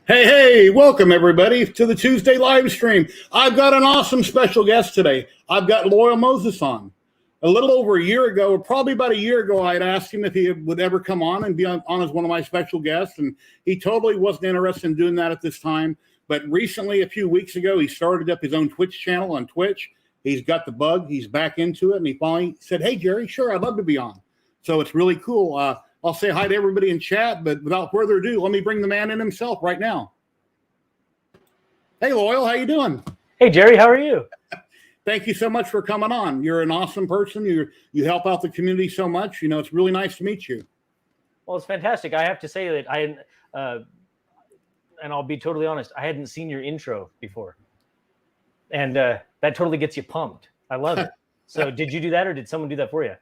Hey, welcome everybody to the Tuesday live stream. I've got an awesome special guest today. I've got Loyal Moses on. A little over a year ago, probably about a year ago, I'd asked him if he would ever come on and be on as one of my special guests, and he totally wasn't interested in doing that at this time. But recently, a few weeks ago, he started up his own Twitch channel on Twitch. He's got the bug. He's back into it, and he finally said, "Hey, Jerry, sure, I'd love to be on." So it's really cool. I'll say hi to everybody in chat, but without further ado, let me bring the man in himself right now. Hey, Loyal, how you doing? Hey, Jerry, how are you? Thank you so much for coming on. You're an awesome person. You help out the community so much. You know, it's really nice to meet you. Well, it's fantastic. I have to say that and I'll be totally honest, I hadn't seen your intro before. And that totally gets you pumped. I love it. So did you do that, or did someone do that for you?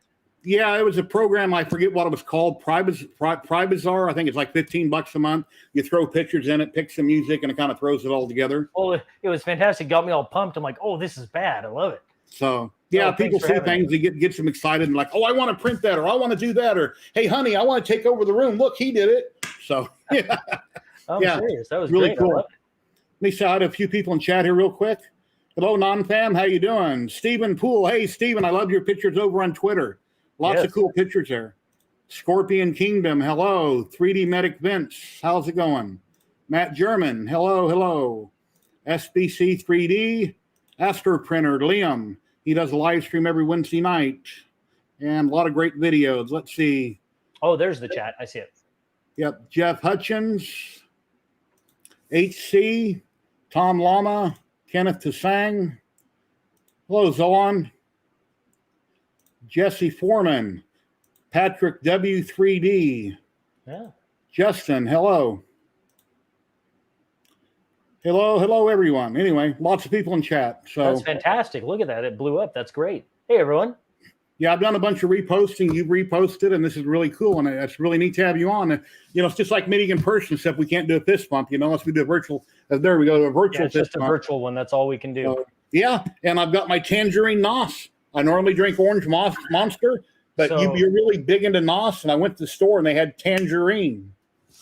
Yeah, it was a program. I forget what it was called. Pribazar. I think it's like $15 a month. You throw pictures in it, pick some music, and it kind of throws it all together. Oh, it was fantastic. Got me all pumped. I'm like, oh, this is bad. I love it. So yeah, people see things, they get them excited and like, oh, I want to print that, or I want to do that, or hey, honey, I want to take over the room. Look, he did it. So yeah, serious. That was really great. cool. Let me say hi to a few people in chat here real quick. Hello, non-fam. How you doing? Stephen Poole. Hey, Stephen, I love your pictures over on Twitter. Lots of cool pictures there. Scorpion Kingdom, hello. 3D Medic Vince, how's it going? Matt German, hello. SBC 3D, Astro Printer, Liam. He does a live stream every Wednesday night. And a lot of great videos. Let's see. Oh, there's the chat. I see it. Yep. Jeff Hutchins, HC, Tom Lama, Kenneth Tsang. Hello, Zolan. Jesse Foreman, Patrick W3D. Yeah. Justin, hello. Hello, everyone. Anyway, lots of people in chat. So that's fantastic. Look at that. It blew up. That's great. Hey, everyone. Yeah, I've done a bunch of reposting. You've reposted, and this is really cool. And it's really neat to have you on. You know, it's just like meeting in person, except we can't do a fist bump, you know, unless we do a virtual. There we go, a virtual fist fist bump. Virtual one. That's all we can do. So, yeah, and I've got my tangerine NOS. I normally drink orange Monster, but you're really big into NOS, and I went to the store and they had tangerine.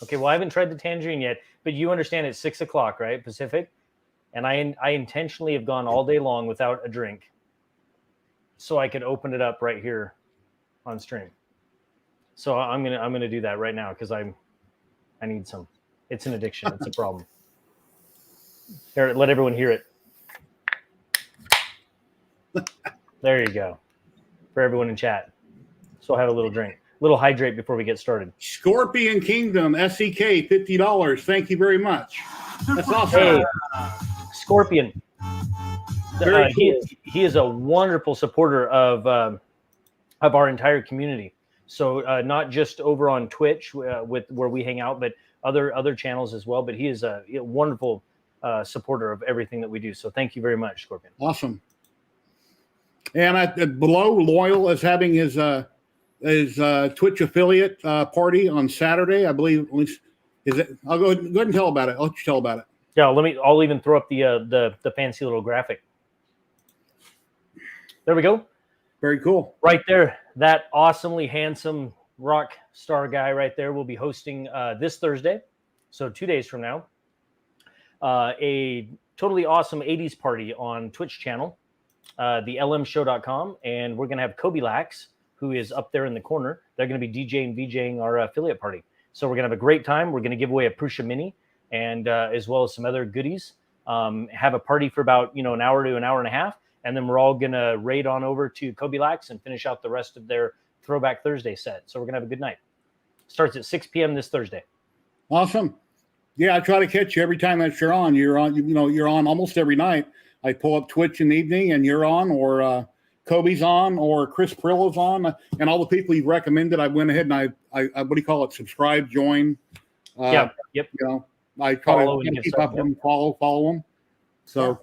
Okay, well, I haven't tried the tangerine yet, but you understand it's 6 o'clock, right, Pacific? And I intentionally have gone all day long without a drink so I could open it up right here on stream. So I'm gonna do that right now because I need some. It's an addiction. It's a problem. Here, let everyone hear it. There you go. For everyone in chat. So I'll have a little drink. A little hydrate before we get started. Scorpion Kingdom, SEK, $50. Thank you very much. That's awesome. Hey, Scorpion. He is a wonderful supporter of our entire community. So not just over on Twitch with where we hang out, but other channels as well. But he is a wonderful supporter of everything that we do. So thank you very much, Scorpion. Awesome. And below, Loyal is having his Twitch affiliate party on Saturday, I believe. At least is it? I'll go ahead and tell about it. I'll let you tell about it. Yeah, I'll even throw up the fancy little graphic. There we go. Very cool. Right there, that awesomely handsome rock star guy right there will be hosting this Thursday, so 2 days from now, a totally awesome 80s party on Twitch channel, the lmshow.com, and we're going to have Kobe Lax, who is up there in the corner. They're going to be DJing, VJing our affiliate party. So we're going to have a great time. We're going to give away a Prusa Mini and as well as some other goodies. have a party for about, an hour to an hour and a half. And then we're all going to raid on over to Kobe Lax and finish out the rest of their Throwback Thursday set. So we're going to have a good night. Starts at 6 p.m. this Thursday. Awesome. Yeah, I try to catch you every time that you're on. You're on almost every night. I pull up Twitch in the evening and you're on, or Kobe's on, or Chris Perillo's on, and all the people you've recommended. I went ahead and I what do you call it? Subscribe, join. Yep. I try to keep up with them, follow them. So,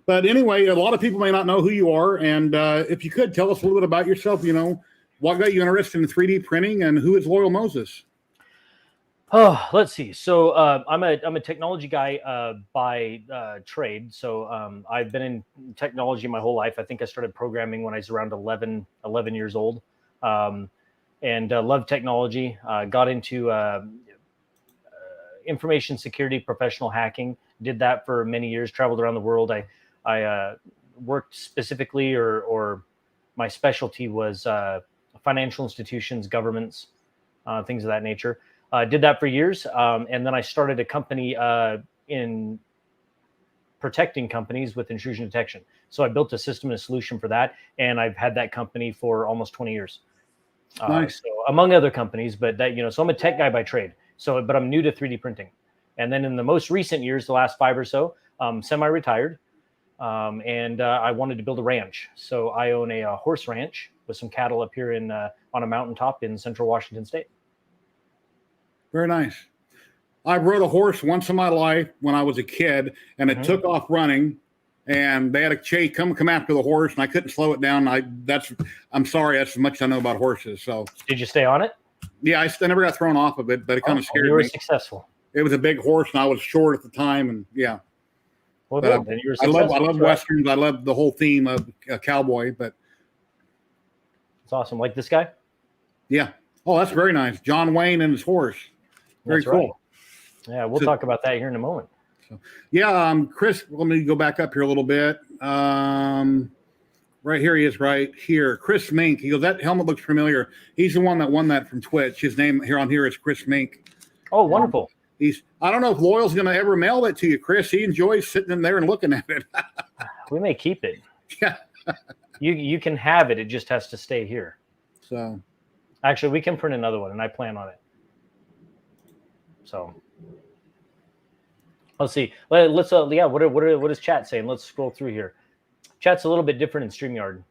but anyway, a lot of people may not know who you are, and if you could tell us a little bit about yourself, what got you interested in 3D printing, and who is Loyal Moses? Oh, let's see. So I'm a technology guy by trade. So I've been in technology my whole life. I think I started programming when I was around 11 years old, and loved technology. Got into information security, professional hacking. Did that for many years. Traveled around the world. I worked specifically, or my specialty was financial institutions, governments, things of that nature. Did that for years, and then I started a company in protecting companies with intrusion detection. So I built a system and a solution for that, and I've had that company for almost 20 years. Nice. So among other companies, but that so I'm a tech guy by trade. So, but I'm new to 3D printing, and then in the most recent years, the last 5 or so, semi-retired, and I wanted to build a ranch. So I own a horse ranch with some cattle up here on a mountaintop in central Washington State. Very nice. I rode a horse once in my life when I was a kid, and it took off running, and they had a chase come after the horse, and I couldn't slow it down. I'm sorry, that's as much as I know about horses. So did you stay on it? Yeah, I never got thrown off of it, but it kind of scared me. You were successful. It was a big horse, and I was short at the time, and yeah. Well, then you were successful. I love westerns. I love the whole theme of a cowboy, but it's awesome. Like this guy? Yeah. Oh, that's very nice. John Wayne and his horse. Very cool. Right. Yeah, we'll talk about that here in a moment. So, Chris, let me go back up here a little bit. Right here he is, right here. Chris Mink. He goes, that helmet looks familiar. He's the one that won that from Twitch. His name here is Chris Mink. Oh, wonderful. I don't know if Loyal's going to ever mail that to you, Chris. He enjoys sitting in there and looking at it. We may keep it. Yeah. You can have it. It just has to stay here. So, actually, we can print another one, and I plan on it. So, let's see. Let's what is chat saying? Let's scroll through here. Chat's a little bit different in StreamYard.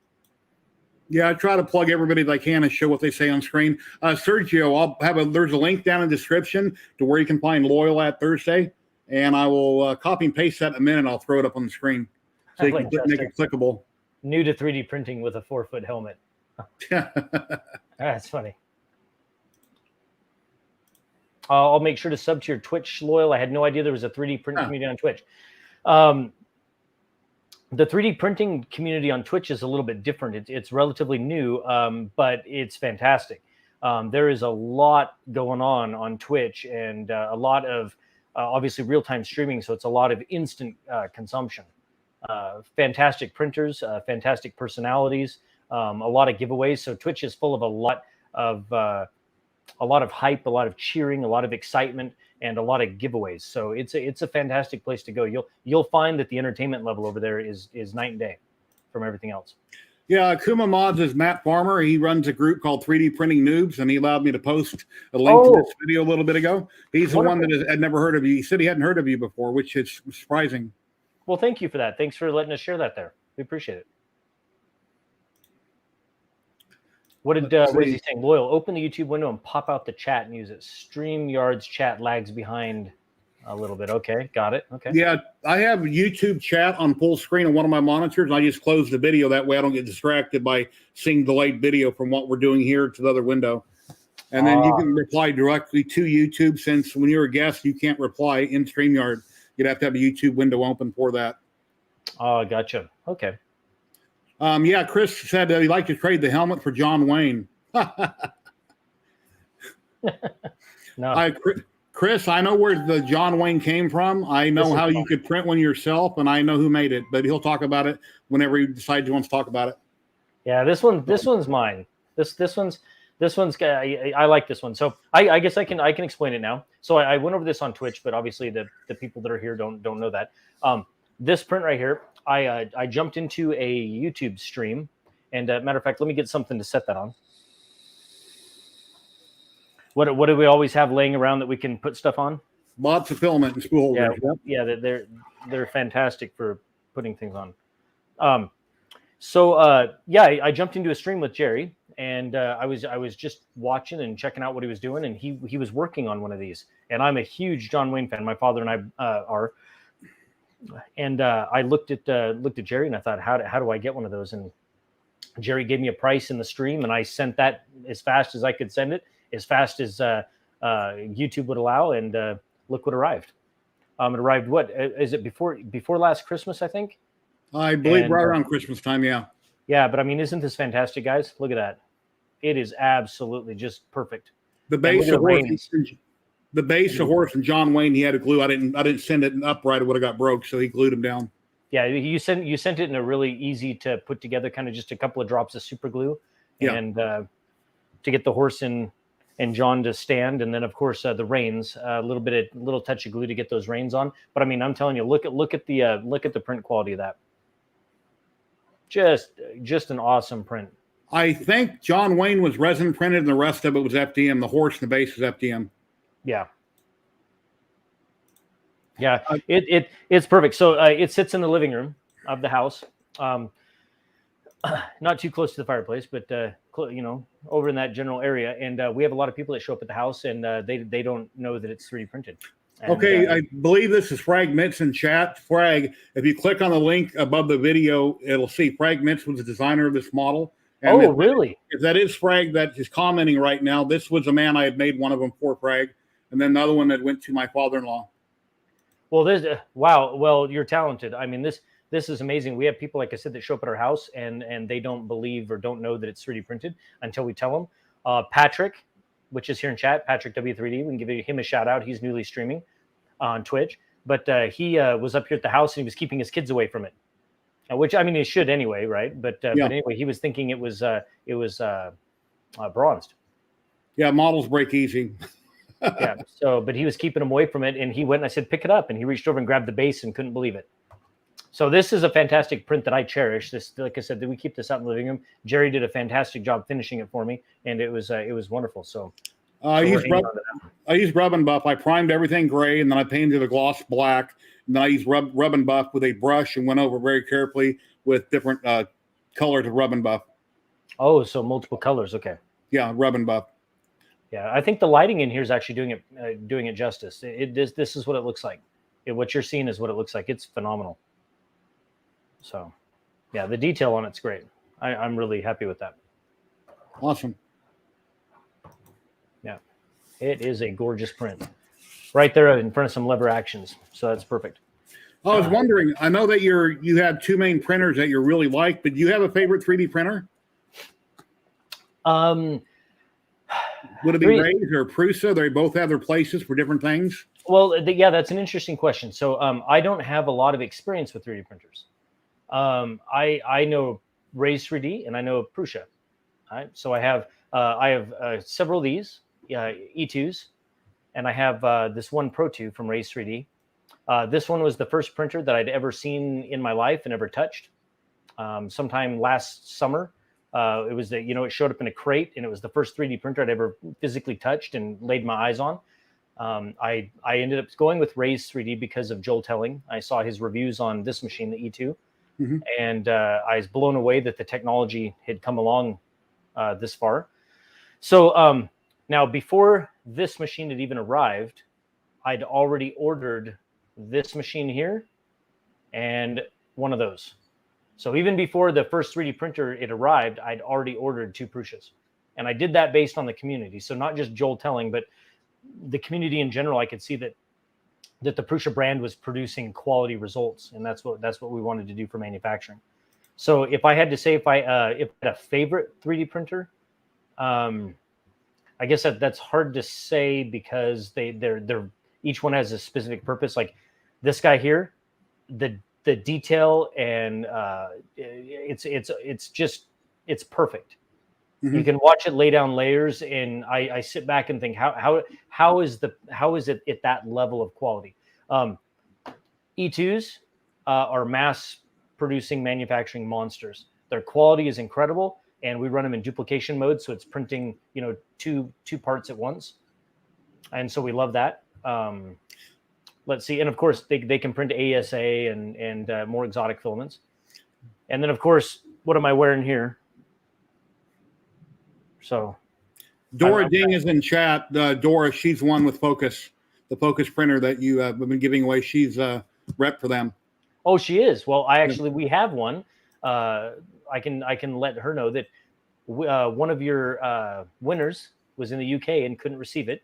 Yeah, I try to plug everybody that I can and show what they say on screen. Sergio, there's a link down in the description to where you can find Loyal at Thursday, and I will copy and paste that in a minute. I'll throw it up on the screen so you can make it clickable. New to 3D printing with a 4-foot helmet. That's funny. I'll make sure to sub to your Twitch, Loyal. I had no idea there was a 3D printing community on Twitch. The 3D printing community on Twitch is a little bit different. It's relatively new, but it's fantastic. There is a lot going on Twitch, and a lot of obviously real-time streaming. So it's a lot of instant consumption. Fantastic printers, fantastic personalities, a lot of giveaways. So Twitch is full of a lot of hype, a lot of cheering, a lot of excitement, and a lot of giveaways. So it's a fantastic place to go. You'll find that the entertainment level over there is night and day from everything else. Yeah, Kuma Mods is Matt Farmer. He runs a group called 3D Printing Noobs, and he allowed me to post a link to this video a little bit ago. He's the one that had never heard of you. He said he hadn't heard of you before, which is surprising. Well, thank you for that. Thanks for letting us share that there. We appreciate it. What is he saying? Loyal, open the YouTube window and pop out the chat and use it. StreamYard's chat lags behind a little bit. Okay, got it. Okay. Yeah, I have YouTube chat on full screen on one of my monitors. I just close the video. That way I don't get distracted by seeing delayed video from what we're doing here to the other window. And then you can reply directly to YouTube, since when you're a guest, you can't reply in StreamYard. You'd have to have a YouTube window open for that. Oh, gotcha. Okay. Yeah, Chris said he'd like to trade the helmet for John Wayne. No. Chris, I know where the John Wayne came from. I know how you could print one yourself, and I know who made it. But he'll talk about it whenever he decides he wants to talk about it. Yeah, this one's mine. This one's This one's I like this one. So I guess I can explain it now. So I went over this on Twitch, but obviously the people that are here don't know that. This print right here, I jumped into a YouTube stream, and matter of fact, let me get something to set that on. What do we always have laying around that we can put stuff on? Lots of filament and spool holders. Yeah, they're fantastic for putting things on. I jumped into a stream with Jerry, and I was just watching and checking out what he was doing, and he was working on one of these. And I'm a huge John Wayne fan. My father and I are. And I looked at Jerry, and I thought, how do I get one of those? And Jerry gave me a price in the stream, and I sent that as fast as I could send it, as fast as YouTube would allow, and look what arrived. It arrived, what is it, before last Christmas, I think? I believe right around Christmas time, yeah. Yeah, but I mean, isn't this fantastic, guys? Look at that. It is absolutely just perfect. The base of horse and John Wayne, he had to glue. I didn't send it upright; it would have got broke, so he glued them down. Yeah, you sent it in a really easy to put together, kind of just a couple of drops of super glue, and to get the horse and John to stand, and then of course the reins, a little touch of glue to get those reins on. But I mean, I'm telling you, look at the print quality of that. Just an awesome print. I think John Wayne was resin printed, and the rest of it was FDM. The horse and the base was FDM. Yeah. Yeah, it's perfect. So it sits in the living room of the house, not too close to the fireplace, but over in that general area. And we have a lot of people that show up at the house, and they don't know that it's 3D printed. And, okay, I believe this is Frag Mitz in chat. Frag, if you click on the link above the video, it'll see Frag Mitz was the designer of this model. And really? If that is Frag that is commenting right now, this was a man I had made one of them for Frag, and then the other one that went to my father-in-law. Well, wow. Well, you're talented. I mean, this is amazing. We have people, like I said, that show up at our house, and they don't believe or don't know that it's 3D printed until we tell them. Patrick, which is here in chat, Patrick W3D, we can give him a shout out. He's newly streaming on Twitch, but he was up here at the house, and he was keeping his kids away from it, which I mean, he should anyway, right? But anyway, he was thinking it was bronzed. Yeah, models break easy. Yeah. So, but he was keeping him away from it, and he went, and I said, pick it up. And he reached over and grabbed the base and couldn't believe it. So this is a fantastic print that I cherish. This, like I said, we keep this out in the living room. Jerry did a fantastic job finishing it for me, and it was wonderful. So I used rub and buff. I primed everything gray, and then I painted a gloss black. And then I used rub and buff with a brush and went over very carefully with different colors of rub and buff. Oh, so multiple colors. Okay. Yeah, rub and buff. Yeah, I think the lighting in here is actually doing it justice. This is what it looks like. What you're seeing is what it looks like. It's phenomenal. So, yeah, the detail on it's great. I'm really happy with that. Awesome. Yeah, it is a gorgeous print. Right there in front of some lever actions. So that's perfect. I was wondering, I know that you have two main printers that you really like, but do you have a favorite 3D printer? Would it be Raise or Prusa? They both have their places for different things. Well, yeah, that's an interesting question. So I don't have a lot of experience with 3D printers. I know Raise 3D and I know Prusa. Right? So I have several of these E2s, and I have this one Pro 2 from Raise 3D. This one was the first printer that I'd ever seen in my life and ever touched. Sometime last summer. It was it showed up in a crate, and it was the first 3D printer I'd ever physically touched and laid my eyes on. I ended up going with Raise 3D because of Joel Telling. I saw his reviews on this machine, the E2, and I was blown away that the technology had come along this far. So now, before this machine had even arrived, I'd already ordered this machine here and one of those. So even before the first 3D printer it arrived, I'd already ordered 2 Prushas. And I did that based on the community. So not just Joel Telling, but the community in general. I could see that the Prusa brand was producing quality results. And that's what we wanted to do for manufacturing. So if I had to say if I had a favorite 3D printer, I guess that's hard to say because they're each one has a specific purpose. Like this guy here, the detail and it's perfect. You can watch it lay down layers, and I sit back and think, how is it at that level of quality? E2s are mass producing manufacturing monsters. Their quality is incredible, and we run them in duplication mode, so it's printing, you know, two parts at once, and so we love that. Let's see, and of course they can print ASA and more exotic filaments, and then of course, what am I wearing here? So Dora Ding is in chat. Dora, she's one with Focus, the Focus printer that you have been giving away. She's rep for them. Oh, she is. Well, we have one. I can let her know that one of your winners was in the UK and couldn't receive it,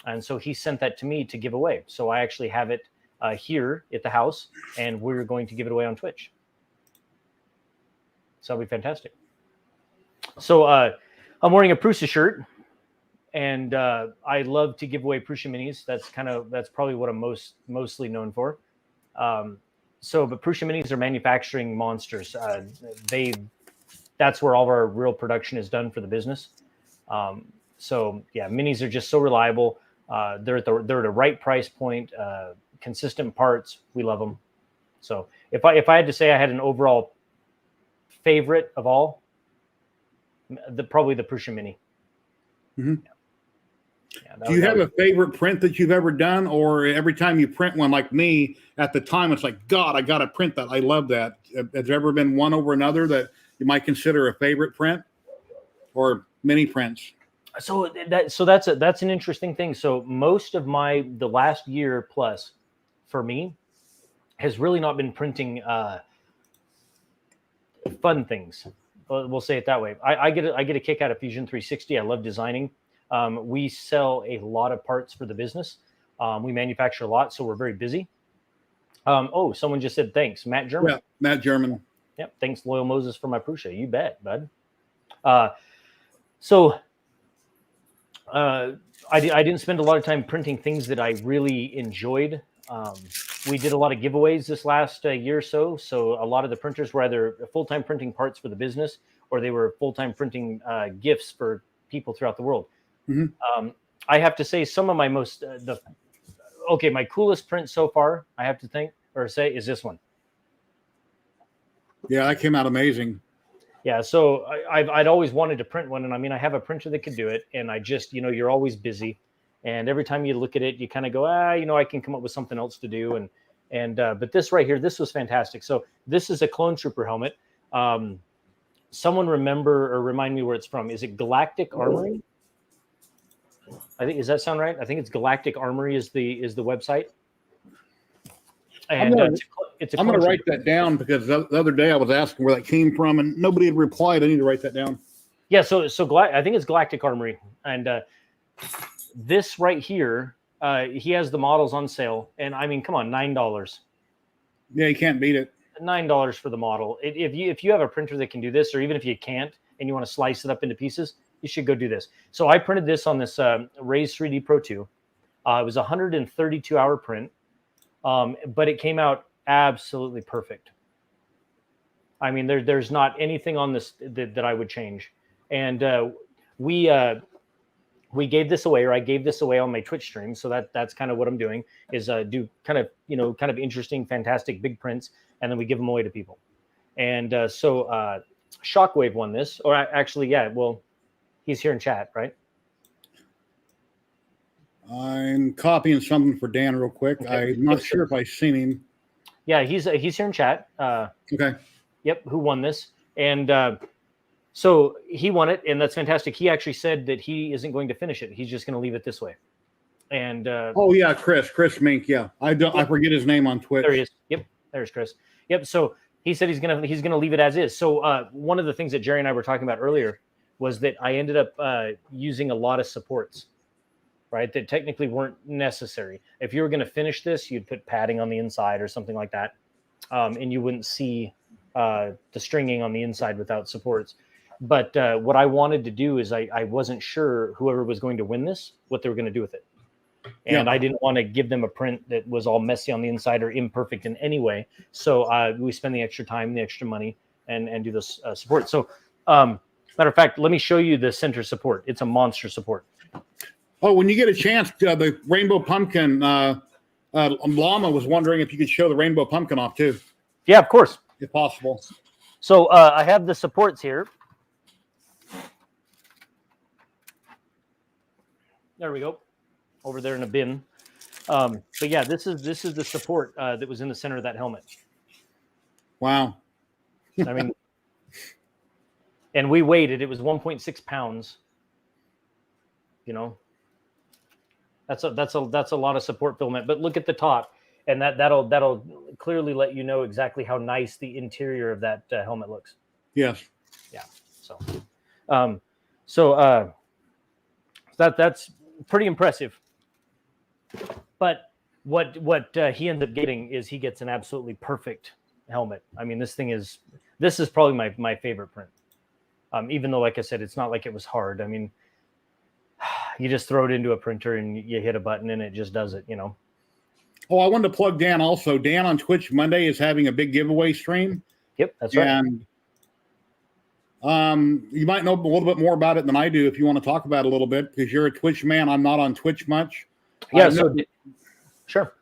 and so he sent that to me to give away. So I actually have it here at the house, and we're going to give it away on Twitch. So that'll be fantastic. So I'm wearing a Prusa shirt, and I love to give away Prusa minis. That's probably what I'm mostly known for. But Prusa minis are manufacturing monsters. That's where all of our real production is done for the business. So yeah, minis are just so reliable. They're at a right price point, consistent parts. We love them. So if I had to say I had an overall favorite of all, probably the Prusa mini. Mm-hmm. Do you have a favorite print that you've ever done, or every time you print one like me, at the time it's like, God, I got to print that. I love that. Has there ever been one over another that you might consider a favorite print, or mini prints? So that's an interesting thing. So most of the last year plus for me has really not been printing fun things. We'll say it that way. I get a kick out of Fusion 360. I love designing. We sell a lot of parts for the business. We manufacture a lot, so we're very busy. Someone just said thanks, Matt German. Yeah, Matt German. Yep, thanks, Loyal Moses, for my Prusa. You bet, bud. I didn't spend a lot of time printing things that I really enjoyed. We did a lot of giveaways this last year or so. So a lot of the printers were either full-time printing parts for the business, or they were full-time printing gifts for people throughout the world. Mm-hmm. I have to say some of my my coolest print so far, I have to say, is this one. Yeah, that came out amazing. Yeah, so I'd always wanted to print one, and I mean, I have a printer that could do it, and I just, you're always busy, and every time you look at it, you kind of go, I can come up with something else to do, but this right here, this was fantastic. So this is a Clone Trooper helmet. Someone remind me where it's from. Is it Galactic Armory? Does that sound right? I think it's Galactic Armory is the website. And I'm going to write that down, because the other day I was asking where that came from and nobody had replied. I need to write that down. Yeah, so I think it's Galactic Armory, and this right here, he has the models on sale, and I mean, come on, $9. Yeah, you can't beat it. $9 for the model. If you have a printer that can do this, or even if you can't and you want to slice it up into pieces, you should go do this. So I printed this on this Raise 3D Pro 2. It was a 132-hour print. But it came out absolutely perfect. I mean, there's not anything on this that I would change. And we gave this away, or I gave this away on my Twitch stream. So that's kind of what I'm doing, is do kind of interesting, fantastic big prints, and then we give them away to people. And so Shockwave won this, or actually, yeah, well, he's here in chat, right? I'm copying something for Dan real quick. Okay. I'm not sure if I've seen him. Yeah, he's here in chat. Okay. Yep, who won this? And so he won it, and that's fantastic. He actually said that he isn't going to finish it. He's just going to leave it this way. And Chris Mink. Yeah, I forget his name on Twitch. There he is. Yep, there's Chris. Yep. So he said he's gonna leave it as is. So one of the things that Jerry and I were talking about earlier was that I ended up using a lot of supports, right, that technically weren't necessary. If you were going to finish this, you'd put padding on the inside or something like that, and you wouldn't see the stringing on the inside without supports. But what I wanted to do is I wasn't sure whoever was going to win this, what they were going to do with it. And I didn't want to give them a print that was all messy on the inside or imperfect in any way. So we spend the extra time, the extra money, and do this support. So Matter of fact, let me show you the center support. It's a monster support. Oh, when you get a chance, the Rainbow Pumpkin, Llama was wondering if you could show the Rainbow Pumpkin off too. Yeah, of course. If possible. So I have the supports here. There we go. Over there in a bin. But yeah, this is the support that was in the center of that helmet. Wow. I mean, and we weighed it. It was 1.6 pounds. You know, that's a lot of support filament. But look at the top, and that'll clearly let you know exactly how nice the interior of that helmet looks. Yes. Yeah. So, that's pretty impressive. But what he ends up getting is he gets an absolutely perfect helmet. I mean, this is probably my favorite print. Even though, like I said, it's not like it was hard. I mean, you just throw it into a printer and you hit a button and it just does it, you know. Oh, I wanted to plug Dan also. Dan on Twitch Monday is having a big giveaway stream. Yep, that's right. And you might know a little bit more about it than I do if you want to talk about it a little bit, because you're a Twitch man. I'm not on Twitch much. Yeah, sure.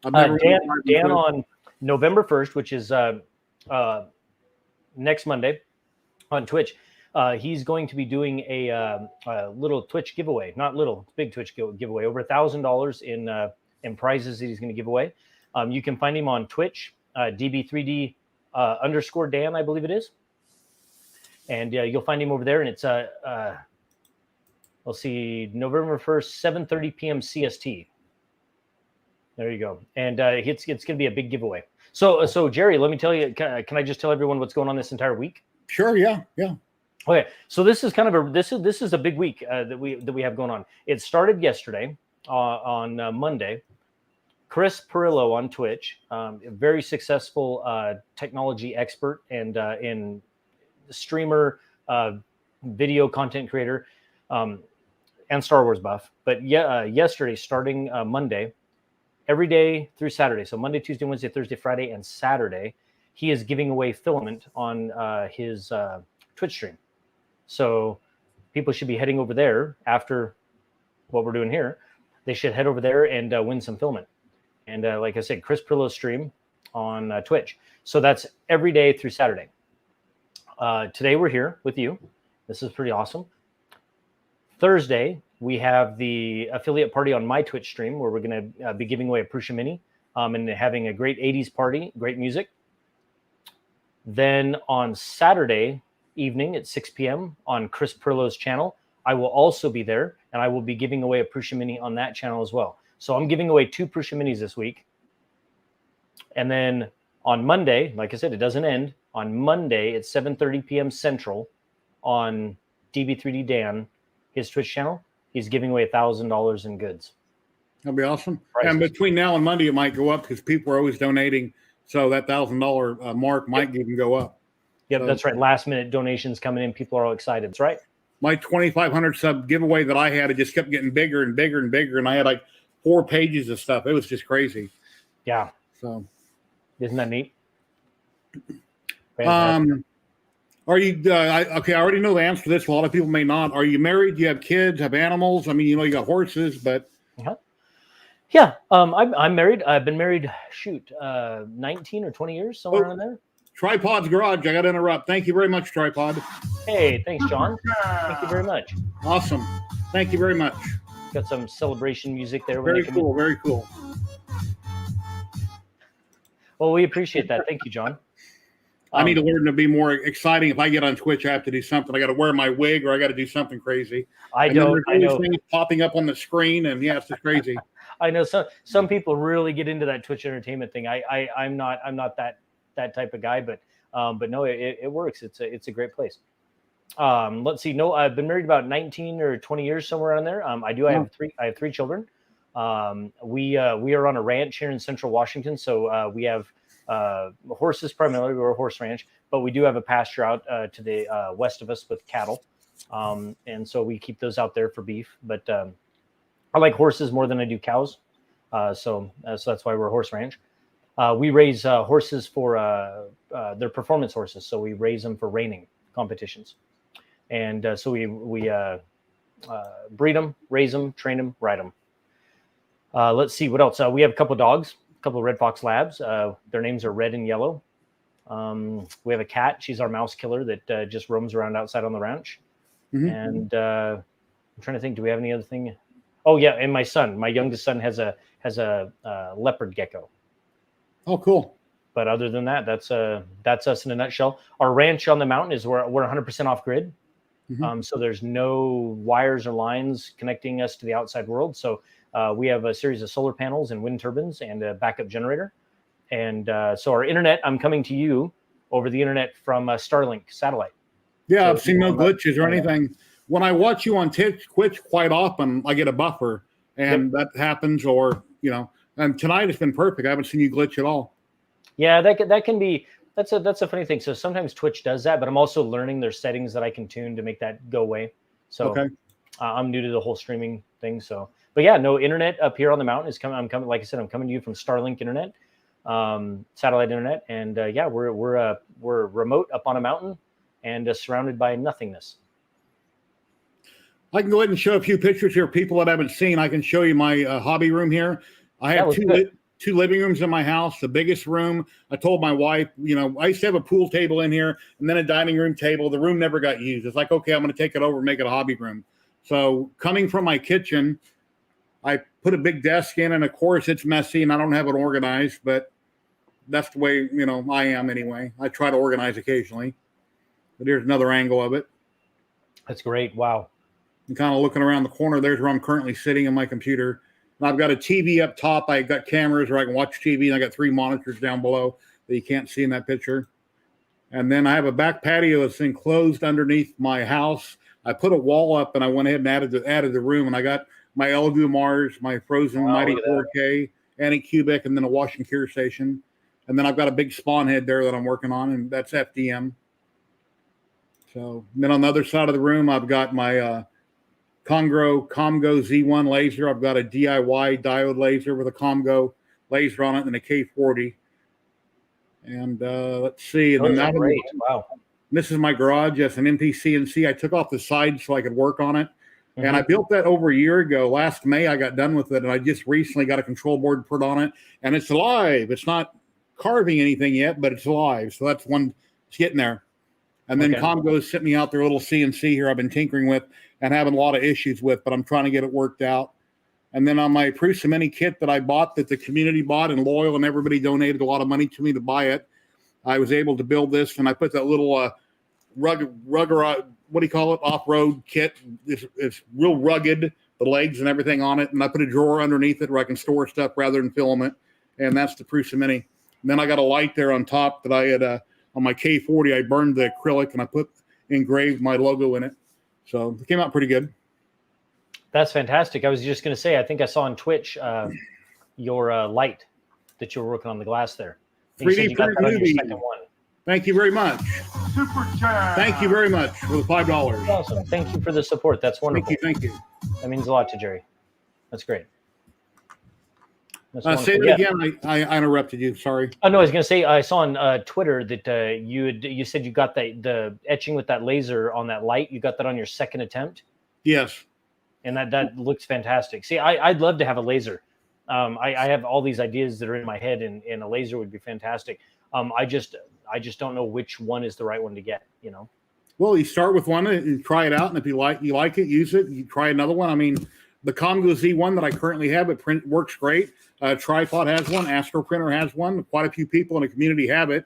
Dan on November 1st, which is next Monday on Twitch, he's going to be doing a little Twitch giveaway. Not little, big Twitch giveaway. Over $1,000 in prizes that he's going to give away. You can find him on Twitch, DB3D _ Dan, I believe it is. And you'll find him over there. And it's we'll see, November 1st, 7:30 p.m. CST. There you go. And it's going to be a big giveaway. So Jerry, let me tell you, can I just tell everyone what's going on this entire week? Sure. Yeah. Okay. So this is kind of this is a big week that we have going on. It started yesterday on Monday. Chris Perillo on Twitch, a very successful technology expert and streamer, video content creator, and Star Wars buff. But yesterday, starting Monday, every day through Saturday, so Monday, Tuesday, Wednesday, Thursday, Friday, and Saturday, he is giving away filament on his Twitch stream. So people should be heading over there after what we're doing here. They should head over there and win some filament. And like I said, Chris Perillo's stream on Twitch. So that's every day through Saturday. Today we're here with you. This is pretty awesome. Thursday, we have the affiliate party on my Twitch stream where we're going to be giving away a Prusa Mini and having a great 80s party, great music. Then on Saturday evening at 6 p.m. on Chris Perillo's channel, I will also be there, and I will be giving away a Prusa Mini on that channel as well. So I'm giving away 2 Prusa Minis this week. And then on Monday, like I said, it doesn't end. On Monday at 7:30 p.m. Central on DB3D Dan, his Twitch channel, he's giving away $1,000 in goods. That'd be awesome. Prices. And between now and Monday, it might go up because people are always donating. So that $1,000 mark might even go up. Yep, that's right. Last minute donations coming in. People are all excited. That's right. My 2,500 sub giveaway that I had, it just kept getting bigger and bigger and bigger. And I had like 4 pages of stuff. It was just crazy. Yeah. So, isn't that neat? Are you okay? I already know the answer to this. A lot of people may not. Are you married? Do you have kids? Have animals? I mean, you got horses, but yeah. I'm married. I've been married 19 or 20 years, somewhere around there. Tripod's Garage. I got to interrupt. Thank you very much, Tripod. Hey, thanks, John. Thank you very much. Awesome. Thank you very much. Got some celebration music there. Very cool. Very cool. Well, we appreciate that. Thank you, John. I need to learn to be more exciting. If I get on Twitch, I have to do something. I got to wear my wig, or I got to do something crazy. I know. Things popping up on the screen, and yeah, it's just crazy. I know some people really get into that Twitch entertainment thing. I'm not that type of guy, but no, it works. It's a great place. Let's see. No, I've been married about 19 or 20 years, somewhere around there. I have 3 children. We are on a ranch here in Central Washington, so we have horses primarily. We're a horse ranch, but we do have a pasture out to the west of us with cattle, and so we keep those out there for beef. But I like horses more than I do cows, so that's why we're a horse ranch. We raise horses for their performance horses, so we raise them for reining competitions. And so we breed them, raise them, train them, ride them. Let's see what else. We have a couple of dogs, a couple of Red Fox Labs. Their names are Red and Yellow. We have a cat. She's our mouse killer that just roams around outside on the ranch. And I'm trying to think. Do we have any other thing? Oh yeah, and my youngest son, has a leopard gecko. Oh, cool. But other than that, that's us in a nutshell. Our ranch on the mountain is we're 100% off grid. So there's no wires or lines connecting us to the outside world. So we have a series of solar panels and wind turbines and a backup generator. And so our internet, I'm coming to you over the internet from Starlink satellite. Yeah, So I've seen no glitches or anything. When I watch you on Twitch quite often, I get a buffer, and that happens, or, and tonight it's been perfect. I haven't seen you glitch at all. Yeah, that can be, that's a funny thing. So sometimes Twitch does that, but I'm also learning their settings that I can tune to make that go away. So I'm new to the whole streaming thing. So, but yeah, no, internet up here on the mountain is coming. I'm coming, like I said, I'm coming to you from Starlink internet, satellite internet, and yeah, we're remote up on a mountain and surrounded by nothingness. I can go ahead and show a few pictures here. People that haven't seen, I can show you my hobby room here. I have two living rooms in my house. The biggest room, I told my wife, I used to have a pool table in here and then a dining room table. The room never got used. It's like, okay, I'm going to take it over and make it a hobby room. So coming from my kitchen, I put a big desk in, and of course it's messy and I don't have it organized, but that's the way, I am anyway. I try to organize occasionally, but here's another angle of it. That's great. Wow. I'm kind of looking around the corner. There's where I'm currently sitting in my computer. And I've got a TV up top. I got cameras where I can watch TV, and I got 3 monitors down below that you can't see in that picture. And then I have a back patio that's enclosed underneath my house. I put a wall up, and I went ahead and added the room, and I got my Elegoo Mars, my Frozen Mighty 4K, Anycubic, and then a wash and cure station. And then I've got a big spawn head there that I'm working on, and that's FDM. So then on the other side of the room, I've got my Comgo Z1 laser. I've got a DIY diode laser with a Comgo laser on it and a K40. And let's see. And then great. Wow. This is my garage. Yes, an MPCNC. I took off the side so I could work on it. And I built that over a year ago. Last May, I got done with it. And I just recently got a control board put on it. And it's alive. It's not carving anything yet, but it's alive. So that's one. It's getting there. And then Comgo sent me out their little CNC here I've been tinkering with and having a lot of issues with, but I'm trying to get it worked out. And then on my Prusa kit that I bought, that the community bought, and Loyal and everybody donated a lot of money to me to buy it, I was able to build this, and I put that little rugged, what do you call it, off-road kit. It's real rugged, the legs and everything on it, and I put a drawer underneath it where I can store stuff rather than film it, and that's the Prusa Mini. And then I got a light there on top that I had on my K40. I burned the acrylic, and I engraved my logo in it. So it came out pretty good. That's fantastic. I was just going to say, I think I saw on Twitch your light that you were working on the glass there. 3D printed newbie. Thank you very much. Super chat. Thank you very much for the $5. Awesome. Thank you for the support. That's wonderful. Thank you. That means a lot to Jerry. That's great. Say that again. I interrupted you. Sorry. Oh no, I was going to say I saw on Twitter that you said you got the etching with that laser on that light. You got that on your second attempt. Yes. And that looks fantastic. See, I'd love to have a laser. I have all these ideas that are in my head, and a laser would be fantastic. I just don't know which one is the right one to get. Well, you start with one and try it out, and if you like it, use it. You try another one. I mean, the Comgo Z1 that I currently have, works great. Tripod has one. Astro Printer has one. Quite a few people in the community have it.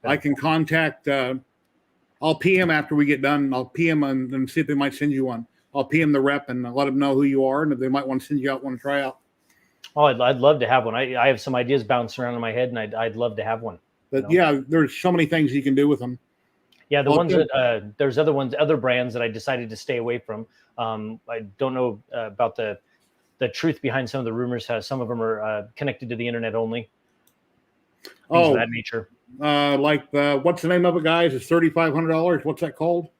I can contact. I'll PM after we get done. I'll PM and see if they might send you one. I'll PM the rep and let them know who you are, and if they might want to send you out one to try out. Oh, I'd love to have one. I have some ideas bouncing around in my head, and I'd love to have one. But yeah, there's so many things you can do with them. Yeah, the ones that there's other brands that I decided to stay away from. I don't know about the truth behind some of the rumors. How some of them are connected to the internet only. Things of that nature. What's the name of it, guys? It's $3,500. What's that called?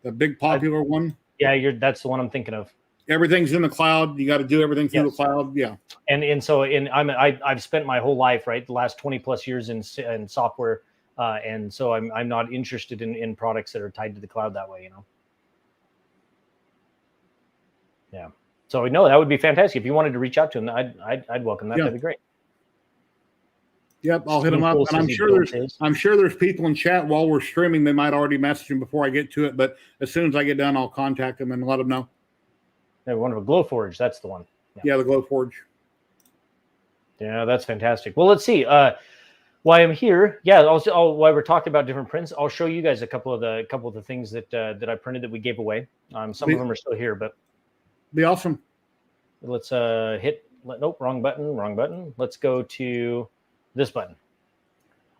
The big popular one. Yeah, that's the one I'm thinking of. Everything's in the cloud. You got to do everything through the cloud. Yeah. And so I've spent my whole life, right, the last 20 plus years in software And so I'm not interested in products that are tied to the cloud that way, Yeah. So no, that would be fantastic. If you wanted to reach out to him, I'd welcome that. Yeah. That'd be great. Yep, I'll hit him up, and I'm sure there's people in chat while we're streaming. They might already message him before I get to it, but as soon as I get done, I'll contact them and let them know. Yeah, wonderful. Glowforge, that's the one. Yeah, the Glowforge. Yeah, that's fantastic. Well, let's see. While I'm here, while we're talking about different prints, I'll show you guys a couple of the things that I printed that we gave away. Some of them are still here, but be awesome. Let's nope, wrong button. Let's go to this button.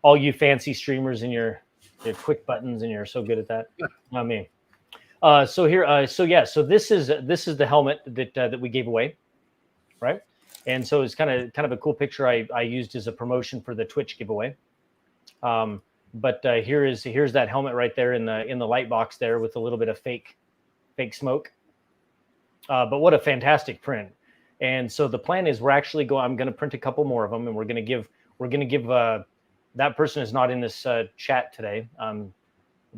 All you fancy streamers and your quick buttons, and you're so good at that. Not me. So this is the helmet that we gave away, right? And so it's kind of a cool picture I used as a promotion for the Twitch giveaway. But here's that helmet right there in the light box there with a little bit of fake smoke. But what a fantastic print! And so the plan is I'm going to print a couple more of them, and we're going to give that person is not in this chat today.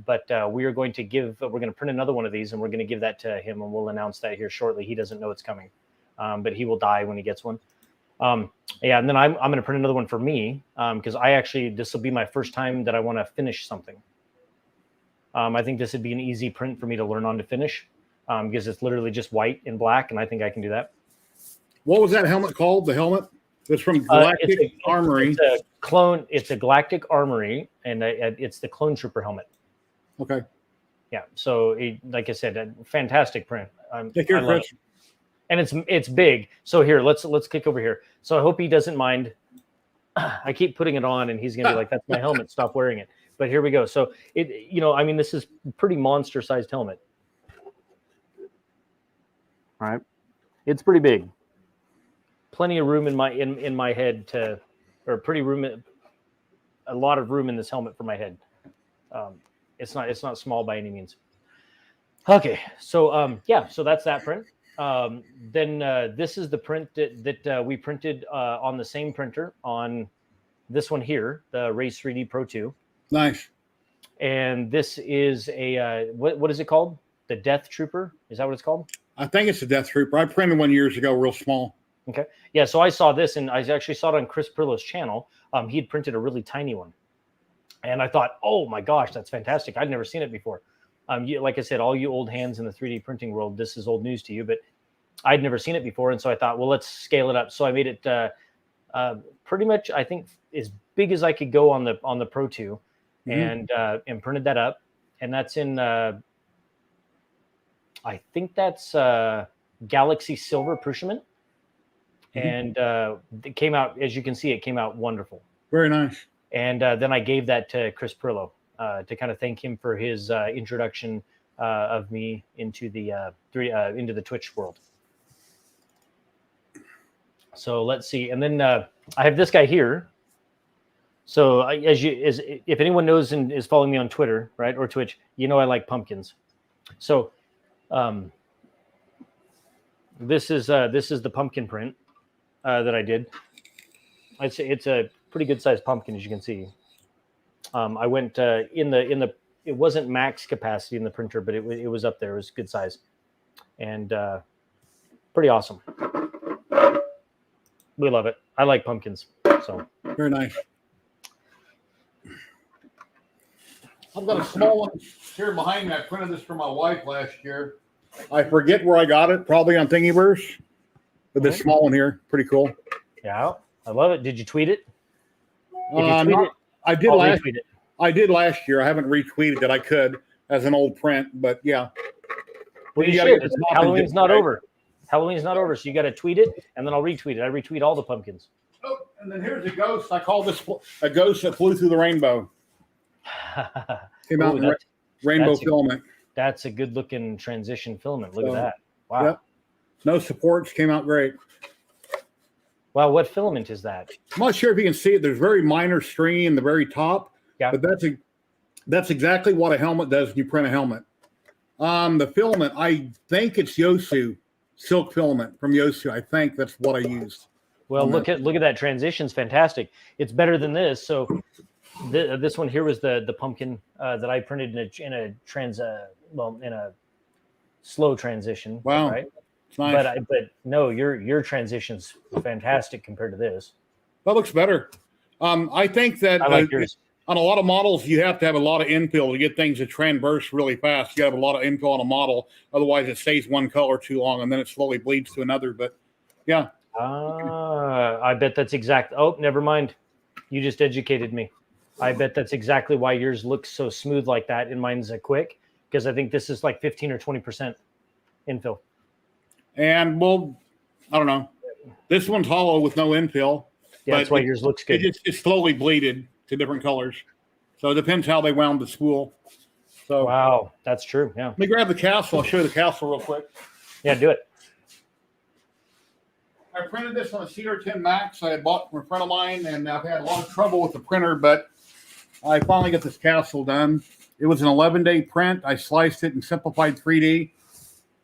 But we're going to print another one of these, and we're going to give that to him, and we'll announce that here shortly. He doesn't know it's coming, but he will die when he gets one. And then I'm going to print another one for me because this will be my first time that I want to finish something. I think this would be an easy print for me to learn on to finish because it's literally just white and black, and I think I can do that. What was that helmet called? The helmet? It's from Galactic Armory. It's a clone. It's a Galactic Armory, and it's the Clone Trooper helmet. Okay. Yeah. So, like I said, a fantastic print. Take care, Chris. And it's big. So here, let's kick over here. So I hope he doesn't mind. I keep putting it on, and he's gonna be like, "That's my helmet. Stop wearing it." But here we go. So this is pretty monster-sized helmet. All right. It's pretty big. Plenty of room in my head a lot of room in this helmet for my head. It's not small by any means. Okay, so so that's that print. Then this is the print that we printed on the same printer on this one here, the Race 3D Pro 2. Nice. And this is a what is it called? The Death Trooper? Is that what it's called? I think it's the Death Trooper. I printed one years ago, real small. Okay. Yeah, so I saw this, and I actually saw it on Chris Perlo's channel. He had printed a really tiny one. And I thought, oh my gosh, that's fantastic. I'd never seen it before. Like I said, all you old hands in the 3D printing world, this is old news to you, but I'd never seen it before. And so I thought, well, let's scale it up. So I made it pretty much, I think, as big as I could go on the Pro 2 and printed that up. And that's in, I think that's Galaxy Silver Persimmon. And it came out, as you can see, it came out wonderful. Very nice. And then I gave that to Chris Perlo to kind of thank him for his introduction of me into the Twitch world. So let's see, and then I have this guy here. So if anyone knows and is following me on Twitter, right, or Twitch, I like pumpkins. So this is the pumpkin print that I did. It's a pretty good sized pumpkin, as you can see. I went it wasn't max capacity in the printer, but it was up there. It was good size and pretty awesome. We love it. I like pumpkins. So very nice. I've got a small one here behind me. I printed this for my wife last year. I forget where I got it, probably on Thingiverse. But this small one here, pretty cool. Yeah, I love it. Did you tweet it? I did last year. I haven't retweeted it. I could as an old print, but yeah. Well, you should. Halloween's not over. Halloween's not over, so you got to tweet it, and then I'll retweet it. I retweet all the pumpkins. Oh, and then here's a ghost. I call this a ghost that flew through the rainbow. Came out in rainbow filament. That's a good-looking transition filament. Look at that. Wow. Yep. No supports. Came out great. Wow, what filament is that? I'm not sure if you can see it. There's very minor stringy in the very top. Yeah. But that's exactly what a helmet does when you print a helmet. The filament, I think it's Yosu silk filament from Yosu. I think that's what I used. Well, look at that transition's fantastic. It's better than this. So This one here was the pumpkin that I printed in a slow transition. Wow, Right. it's nice. But no, your transition's fantastic compared to this. That looks better. I think that I like yours. on a lot of models, you have to have a lot of infill to get things to transverse really fast. You have a lot of infill on a model, otherwise it stays one color too long, and then it slowly bleeds to another. But yeah. I bet that's exact. Oh, never mind. You just educated me. I bet that's exactly why yours looks so smooth like that, and mine's a quick, because I think this is like 15 or 20% infill. And well, I don't know. This one's hollow with no infill. Yeah, that's why yours looks good. It's slowly bleeded to different colors. So it depends how they wound the spool. So wow, that's true. Yeah. Let me grab the castle. I'll show you the castle real quick. Yeah, do it. I printed this on a CR10 Max I had bought from a friend of mine, and I've had a lot of trouble with the printer, but I finally got this castle done. It was an 11-day print. I sliced it in simplified 3D,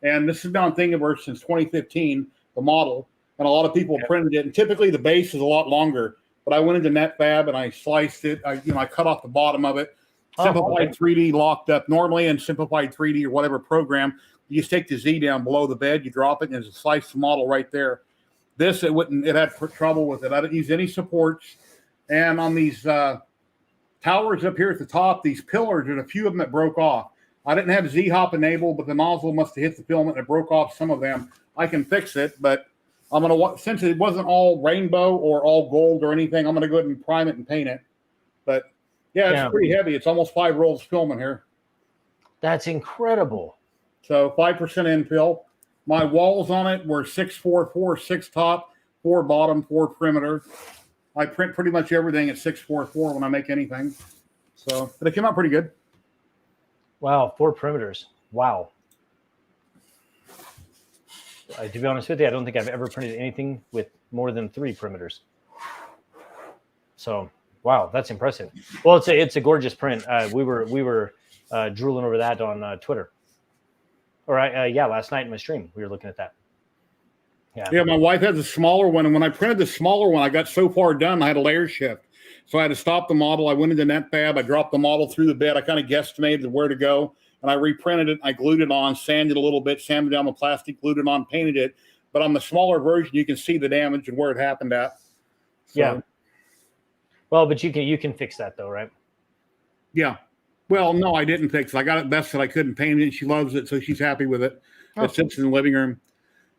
and this has been on Thingiverse since 2015, the model, and a lot of people printed it, and typically the base is a lot longer, but I went into NetFab and I sliced it. I cut off the bottom of it. Simplified 3D locked up. Normally in Simplified 3D or whatever program, you just take the Z down below the bed, you drop it, and there's a sliced model right there. This, it had trouble with it. I didn't use any supports. And on these towers up here at the top, these pillars, there's a few of them that broke off. I didn't have Z-hop enabled, but the nozzle must have hit the filament and it broke off some of them. I can fix it, but I'm going to, since it wasn't all rainbow or all gold or anything, I'm going to go ahead and prime it and paint it. But yeah, it's pretty heavy. It's almost 5 rolls of filament here. That's incredible. So 5% infill. My walls on it were 644, 6 top, 4 bottom, 4 perimeter. I print pretty much everything at 644 when I make anything. So, but it came out pretty good. Wow, 4 perimeters. Wow. To be honest with you, I don't think I've ever printed anything with more than 3 perimeters. So, wow, that's impressive. Well, it's a gorgeous print. We were drooling over that on Twitter. Or last night in my stream, we were looking at that. Yeah, my wife has a smaller one, and when I printed the smaller one, I got so far done, I had a layer shift. So I had to stop the model. I went into NetFab. I dropped the model through the bed. I kind of guesstimated where to go, and I reprinted it. I glued it on, sanded a little bit, sanded down the plastic, glued it on, painted it. But on the smaller version, you can see the damage and where it happened at. So, yeah. Well, but you can fix that though, right? Yeah. Well, no, I didn't fix it. I got it best that I could and painted it. She loves it, so she's happy with it. It sits in the living room.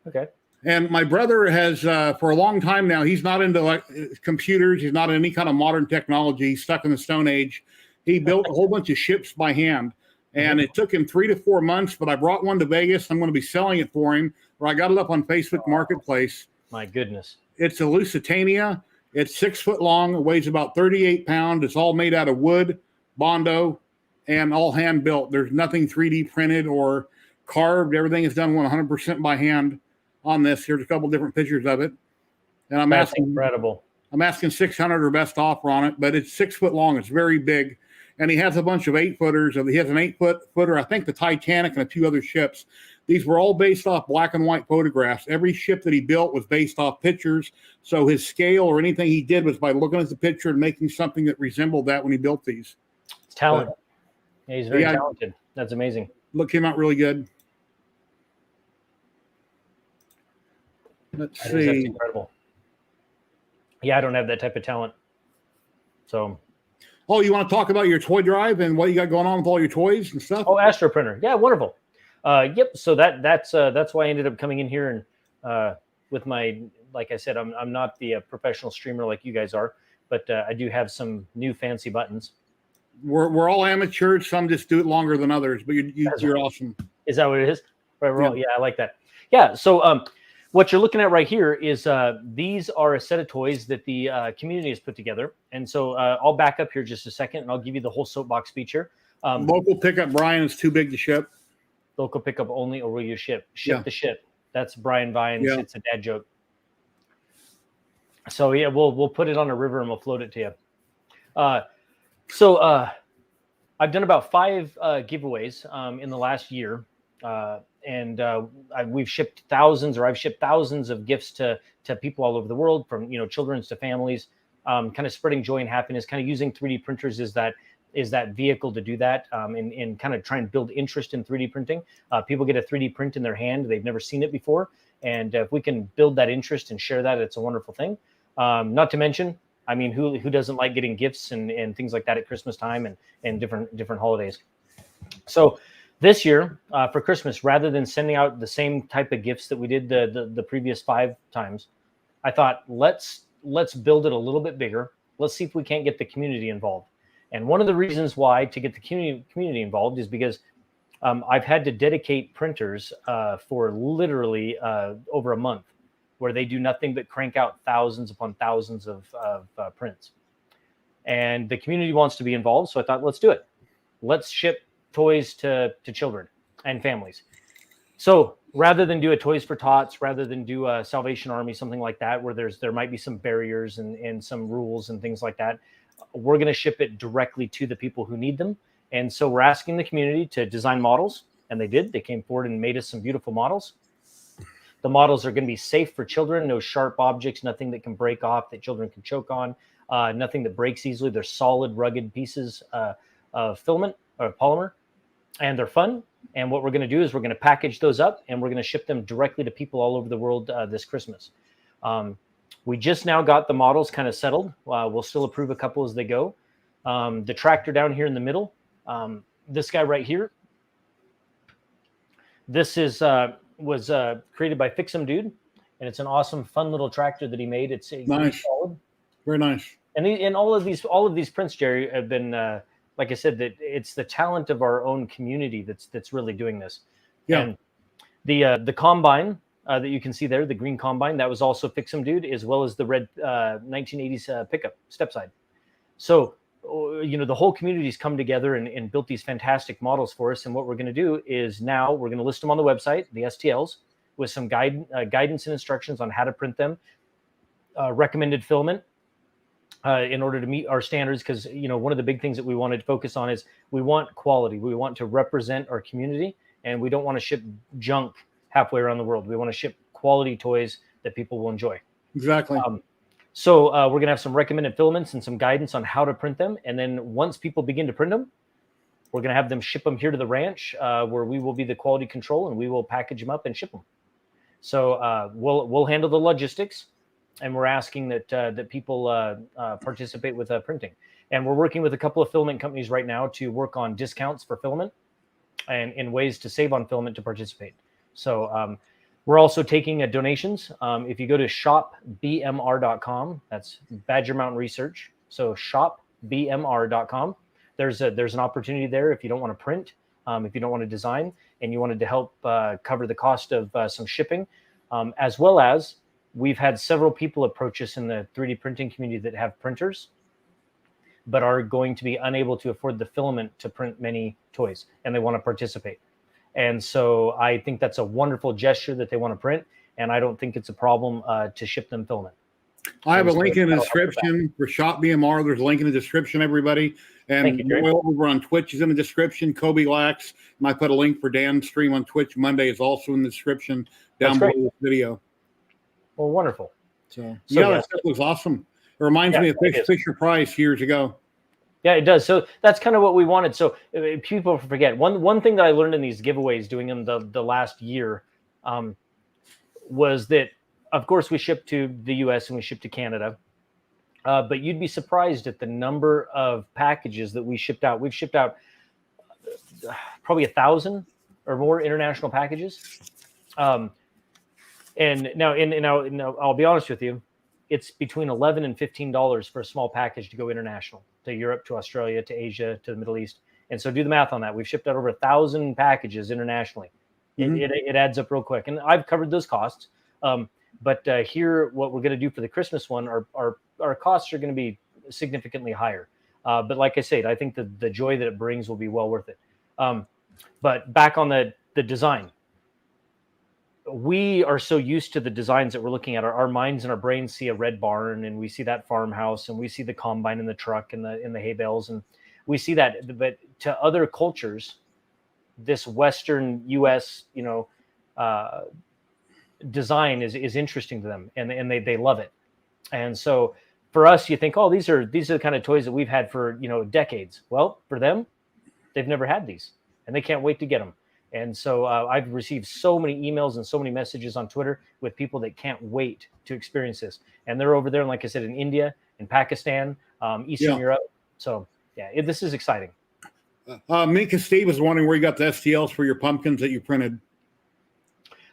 Okay. And my brother has, for a long time now, he's not into computers. He's not in any kind of modern technology. He's stuck in the Stone Age. He built a whole bunch of ships by hand. And it took him 3 to 4 months, but I brought one to Vegas. I'm going to be selling it for him, or I got it up on Facebook Marketplace. My goodness. It's a Lusitania. It's 6 foot long. It weighs about 38 pounds. It's all made out of wood, Bondo, and all hand built. There's nothing 3D printed or carved. Everything is done 100% by hand on this. Here's a couple different pictures of it. And I'm That's asking, incredible. I'm asking 600 or best offer on it, but it's 6 foot long. It's very big. And he has a bunch of 8-footers. He has an 8-footer, I think the Titanic and a few other ships. These were all based off black and white photographs. Every ship that he built was based off pictures. So his scale or anything he did was by looking at the picture and making something that resembled that when he built these. It's talent. Yeah, he's very talented. That's amazing. Look, came out really good. Let's see. That's incredible. Yeah, I don't have that type of talent. So. Oh, you want to talk about your toy drive and what you got going on with all your toys and stuff? Oh, Astro Printer. Yeah, wonderful. Yep. So that's why I ended up coming in here and with my, like I said, I'm not the professional streamer like you guys are, but I do have some new fancy buttons. We're all amateurs. Some just do it longer than others, but you're awesome. Is that what it is? Right. Yeah, I like that. Yeah. So what you're looking at right here is these are a set of toys that the community has put together. And so I'll back up here just a second and I'll give you the whole soapbox feature. Local pickup, Brian, is too big to ship. Local pickup only, or will you ship? Ship the ship. That's Brian Vines. Yeah. It's a dad joke. So yeah, we'll put it on a river and we'll float it to you. So I've done about 5 giveaways in the last year. And we've shipped thousands, or I've shipped thousands of gifts to people all over the world, from children's to families. kind of spreading joy and happiness, kind of using 3D printers is that vehicle to do that, and kind of try and build interest in 3D printing. People get a 3D print in their hand. They've never seen it before. And if we can build that interest and share that, it's a wonderful thing. Not to mention, I mean, who doesn't like getting gifts and things like that at Christmas time and different holidays? So this year for Christmas, rather than sending out the same type of gifts that we did the previous 5 times, I thought, let's build it a little bit bigger. Let's see if we can't get the community involved. And one of the reasons why to get the community involved is because I've had to dedicate printers for literally over a month, where they do nothing but crank out thousands upon thousands of prints. And the community wants to be involved, so I thought, let's do it. Let's ship toys to children and families. So rather than do a Toys for Tots, rather than do a Salvation Army, something like that, where there might be some barriers and some rules and things like that, we're going to ship it directly to the people who need them. And so we're asking the community to design models, and they did. They came forward and made us some beautiful models. The models are going to be safe for children, no sharp objects, nothing that can break off that children can choke on, nothing that breaks easily. They're solid, rugged pieces of filament or polymer, and they're fun. And what we're going to do is we're going to package those up, and we're going to ship them directly to people all over the world this Christmas. We just now got the models kind of settled. We'll still approve a couple as they go. The tractor down here in the middle, this guy right here, this is was created by Fix'em Dude, and it's an awesome, fun little tractor that he made. It's nice, solid, very nice. And all of these prints, Jerry, have been like I said, that it's the talent of our own community that's really doing this. Yeah. And the combine that you can see there, the green combine, that was also Fix'em Dude, as well as the red 1980s pickup step side. So the whole community's come together and built these fantastic models for us. And what we're going to do is now we're going to list them on the website, the STLs, with some guidance and instructions on how to print them, recommended filament in order to meet our standards. Because, one of the big things that we wanted to focus on is we want quality. We want to represent our community, and we don't want to ship junk halfway around the world. We want to ship quality toys that people will enjoy. Exactly. So we're going to have some recommended filaments and some guidance on how to print them. And then once people begin to print them, we're going to have them ship them here to the ranch where we will be the quality control, and we will package them up and ship them. So we'll handle the logistics, and we're asking that people participate with printing. And we're working with a couple of filament companies right now to work on discounts for filament and in ways to save on filament to participate. So we're also taking donations. If you go to shopbmr.com, that's Badger Mountain Research. So shopbmr.com. There's an opportunity there if you don't want to print, if you don't want to design, and you wanted to help cover the cost of some shipping, as well as we've had several people approach us in the 3D printing community that have printers, but are going to be unable to afford the filament to print many toys, and they want to participate. And so I think that's a wonderful gesture that they want to print, and I don't think it's a problem to ship them filament. I have a link in the description for Shop BMR. There's a link in the description, everybody. And Noel over on Twitch is in the description. Kobe Lax. And I put a link for Dan's stream on Twitch Monday is also in the description down below this video. Well, wonderful. So yeah, that stuff was awesome. It reminds me of Fisher Price years ago. Yeah, it does. So that's kind of what we wanted. So people forget one thing that I learned in these giveaways, doing them the last year, was that, of course, we ship to the U.S. and we ship to Canada, but you'd be surprised at the number of packages that we shipped out. We've shipped out probably 1,000 or more international packages. And now, I'll be honest with you, it's between $11 and $15 for a small package to go international, to Europe, to Australia, to Asia, to the Middle East. And so do the math on that. We've shipped out over 1,000 packages internationally. Mm-hmm. It adds up real quick. And I've covered those costs. But here, what we're going to do for the Christmas one, our costs are going to be significantly higher. But like I said, I think the joy that it brings will be well worth it. But back on the design. We are so used to the designs that we're looking at. Our minds and our brains see a red barn, and we see that farmhouse, and we see the combine and the truck and the hay bales, and we see that. But to other cultures, this Western U.S. design is interesting to them, and they love it. And so for us, you think, oh, these are the kind of toys that we've had for decades. Well, for them, they've never had these, and they can't wait to get them. And so I've received so many emails and so many messages on Twitter with people that can't wait to experience this. And they're over there, like I said, in India, in Pakistan, Eastern Europe. So yeah, this is exciting. Minka Steve was wondering where you got the STLs for your pumpkins that you printed.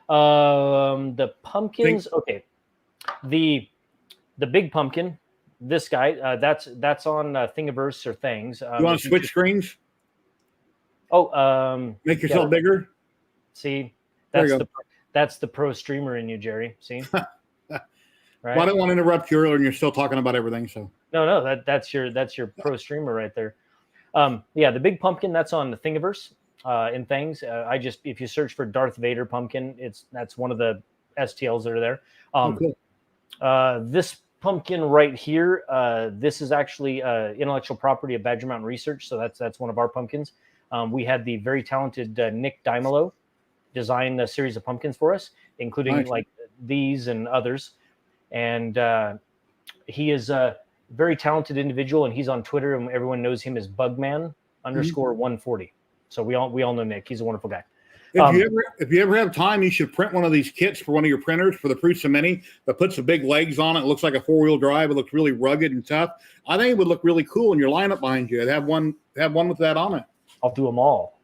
The pumpkins, okay. The big pumpkin, this guy, that's on Thingiverse or Things. You want to switch screens? Oh, make yourself bigger. See, that's the pro streamer in you, Jerry. See, right? Well, I don't want to interrupt you earlier, and you're still talking about everything. So no, that's your pro streamer right there. Yeah, the big pumpkin, that's on the Thingiverse in Things. If you search for Darth Vader pumpkin, that's one of the STLs that are there. Cool. This pumpkin right here, this is actually intellectual property of Badger Mountain Research, so that's one of our pumpkins. We had the very talented Nick Dimelo design a series of pumpkins for us, including like these and others. And he is a very talented individual, and he's on Twitter, and everyone knows him as Bugman_140. So we all know Nick. He's a wonderful guy. If you ever have time, you should print one of these kits for one of your printers for the Prusa Mini that puts the big legs on it. It looks like a 4-wheel drive. It looks really rugged and tough. I think it would look really cool in your lineup behind you. I'd have one with that on it. I'll do them all.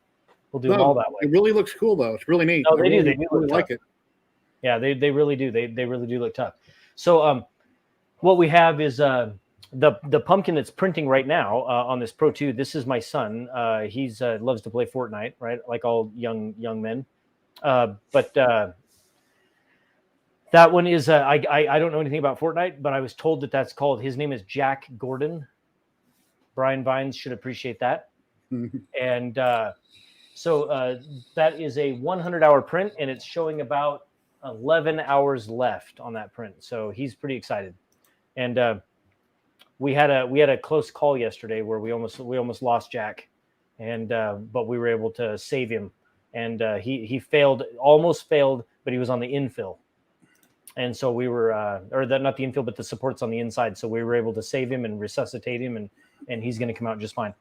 We'll do them all that way. It really looks cool, though. It's really neat. No, they do. They do really like it. Yeah, they really do. They really do look tough. So what we have is the pumpkin that's printing right now on this Pro 2. This is my son. He's loves to play Fortnite, right? Like all young men. But that one is I don't know anything about Fortnite, but I was told that's called. His name is Jack Gordon. Brian Vines should appreciate that. And so that is a 100-hour print, and it's showing about 11 hours left on that print. So he's pretty excited. And we had a close call yesterday where we almost lost Jack, and but we were able to save him. And he almost failed, but he was on the infill. And so we were, not the infill, but the supports on the inside. So we were able to save him and resuscitate him, and he's going to come out just fine.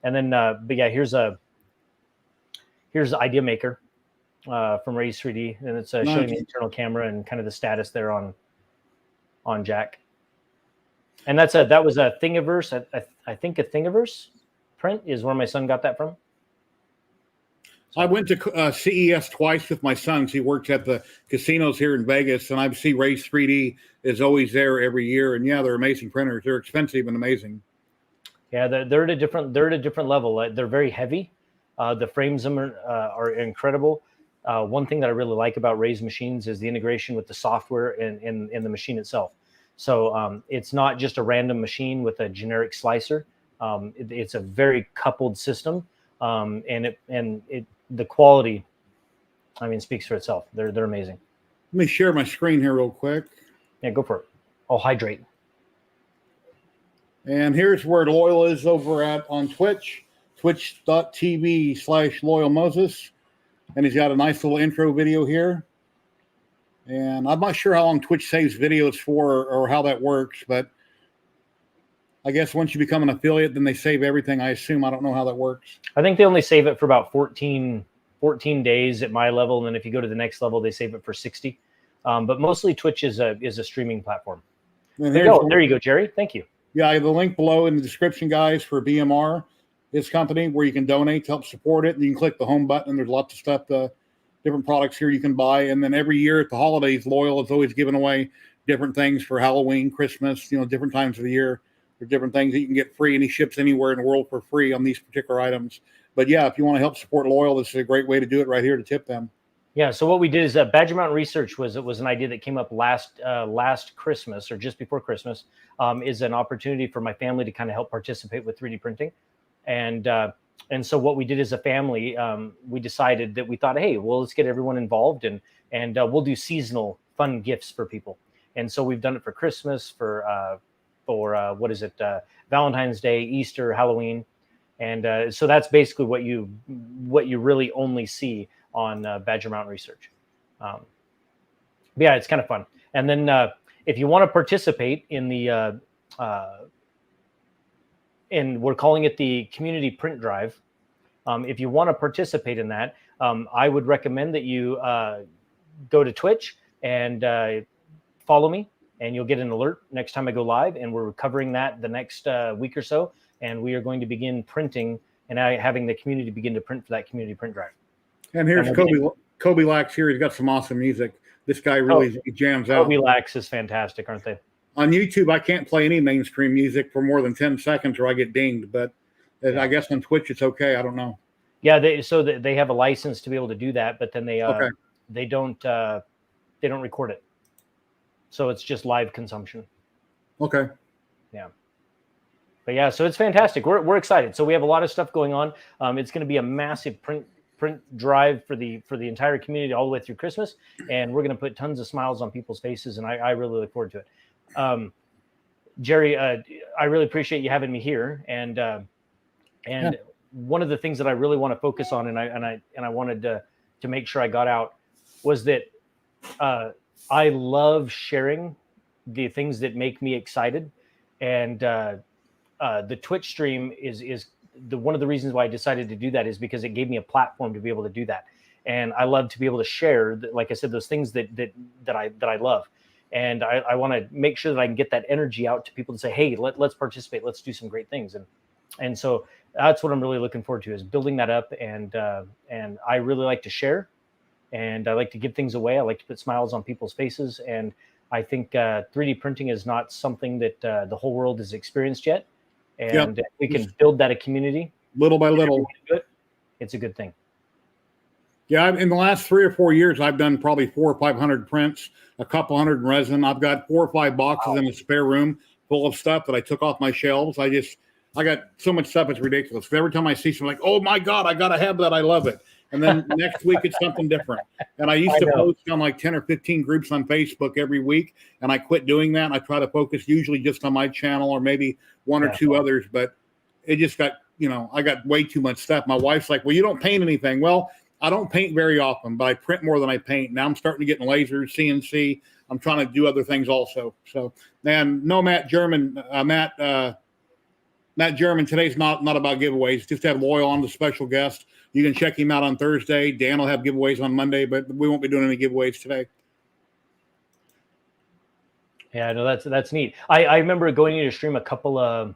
And then, but yeah, here's Idea Maker from Raise 3D, and it's showing the internal camera and kind of the status there on Jack. And that was a Thingiverse. I think a Thingiverse print is where my son got that from. I went to CES twice with my sons. He works at the casinos here in Vegas, and I see Raise 3D is always there every year. And yeah, they're amazing printers. They're expensive and amazing. Yeah, they're at a different level. They're very heavy. The frames are incredible. One thing that I really like about Raise machines is the integration with the software and the machine itself. So it's not just a random machine with a generic slicer. It's a very coupled system, and the quality, I mean, speaks for itself. They're amazing. Let me share my screen here real quick. Yeah, go for it. I'll hydrate. And here's where Loyal is over on Twitch, twitch.tv/LoyalMoses. And he's got a nice little intro video here. And I'm not sure how long Twitch saves videos for or how that works, but I guess once you become an affiliate, then they save everything, I assume. I don't know how that works. I think they only save it for about 14 days at my level. And then if you go to the next level, they save it for 60. But mostly Twitch is a streaming platform. There you go, Jerry. Thank you. Yeah, I have the link below in the description, guys, for BMR, his company, where you can donate to help support it. And you can click the home button, and there's lots of stuff, different products here you can buy. And then every year at the holidays, Loyal is always giving away different things for Halloween, Christmas, different times of the year. There's different things that you can get free, and he ships anywhere in the world for free on these particular items. But yeah, if you want to help support Loyal, this is a great way to do it right here to tip them. Yeah, so what we did is Badger Mountain Research was an idea that came up last Christmas or just before Christmas, is an opportunity for my family to kind of help participate with 3D printing. And so what we did as a family, we decided that we thought, hey, well, let's get everyone involved and we'll do seasonal fun gifts for people. And so we've done it for Christmas, for Valentine's Day, Easter, Halloween. And so that's basically what you really only see on Badger Mountain Research. Yeah, it's kind of fun. And then if you want to participate in the and we're calling it the Community Print Drive. If you want to participate in that, I would recommend that you go to Twitch and follow me, and you'll get an alert next time I go live. And we're covering that the next week or so. And we are going to begin printing and having the community begin to print for that Community Print Drive. And here's Kobe Lax here. He's got some awesome music. This guy really jams out. Kobe Lax is fantastic, aren't they? On YouTube, I can't play any mainstream music for more than 10 seconds or I get dinged. But I guess on Twitch, it's okay. I don't know. Yeah, they have a license to be able to do that, but then they don't record it. So it's just live consumption. Okay. Yeah. But yeah, so it's fantastic. We're excited. So we have a lot of stuff going on. It's going to be a massive print drive for the entire community all the way through Christmas, and we're going to put tons of smiles on people's faces, and I really look forward to it. Jerry, I really appreciate you having me here, and one of the things that I really want to focus on, and I wanted to make sure I got out, was that I love sharing the things that make me excited, and the Twitch stream is one of the reasons why I decided to do that is because it gave me a platform to be able to do that, and I love to be able to share, like I said, those things that I love, and I want to make sure that I can get that energy out to people to say, hey, let's participate, let's do some great things, and so that's what I'm really looking forward to, is building that up, and I really like to share, and I like to give things away. I like to put smiles on people's faces, and I think 3D printing is not something that the whole world has experienced yet. And if we can build that a community little by little. It's a good thing. Yeah, in the last 3 or 4 years, I've done probably 400 or 500 prints, a couple hundred in resin. I've got 4 or 5 boxes in a spare room full of stuff that I took off my shelves. I got so much stuff, it's ridiculous. Every time I see something, like, oh my God, I got to have that. I love it. And then next week it's something different. And I used to post on like 10 or 15 groups on Facebook every week. And I quit doing that. And I try to focus usually just on my channel or maybe 1 or 2 others. But it just got, I got way too much stuff. My wife's like, well, you don't paint anything. Well, I don't paint very often, but I print more than I paint. Now I'm starting to get in lasers, CNC. I'm trying to do other things also. So, and no, Matt German, Matt German, today's not about giveaways. Just had Loyal on, the special guest. You can check him out on Thursday. Dan will have giveaways on Monday, but we won't be doing any giveaways today. Yeah, no, that's neat. I remember going into stream a couple of,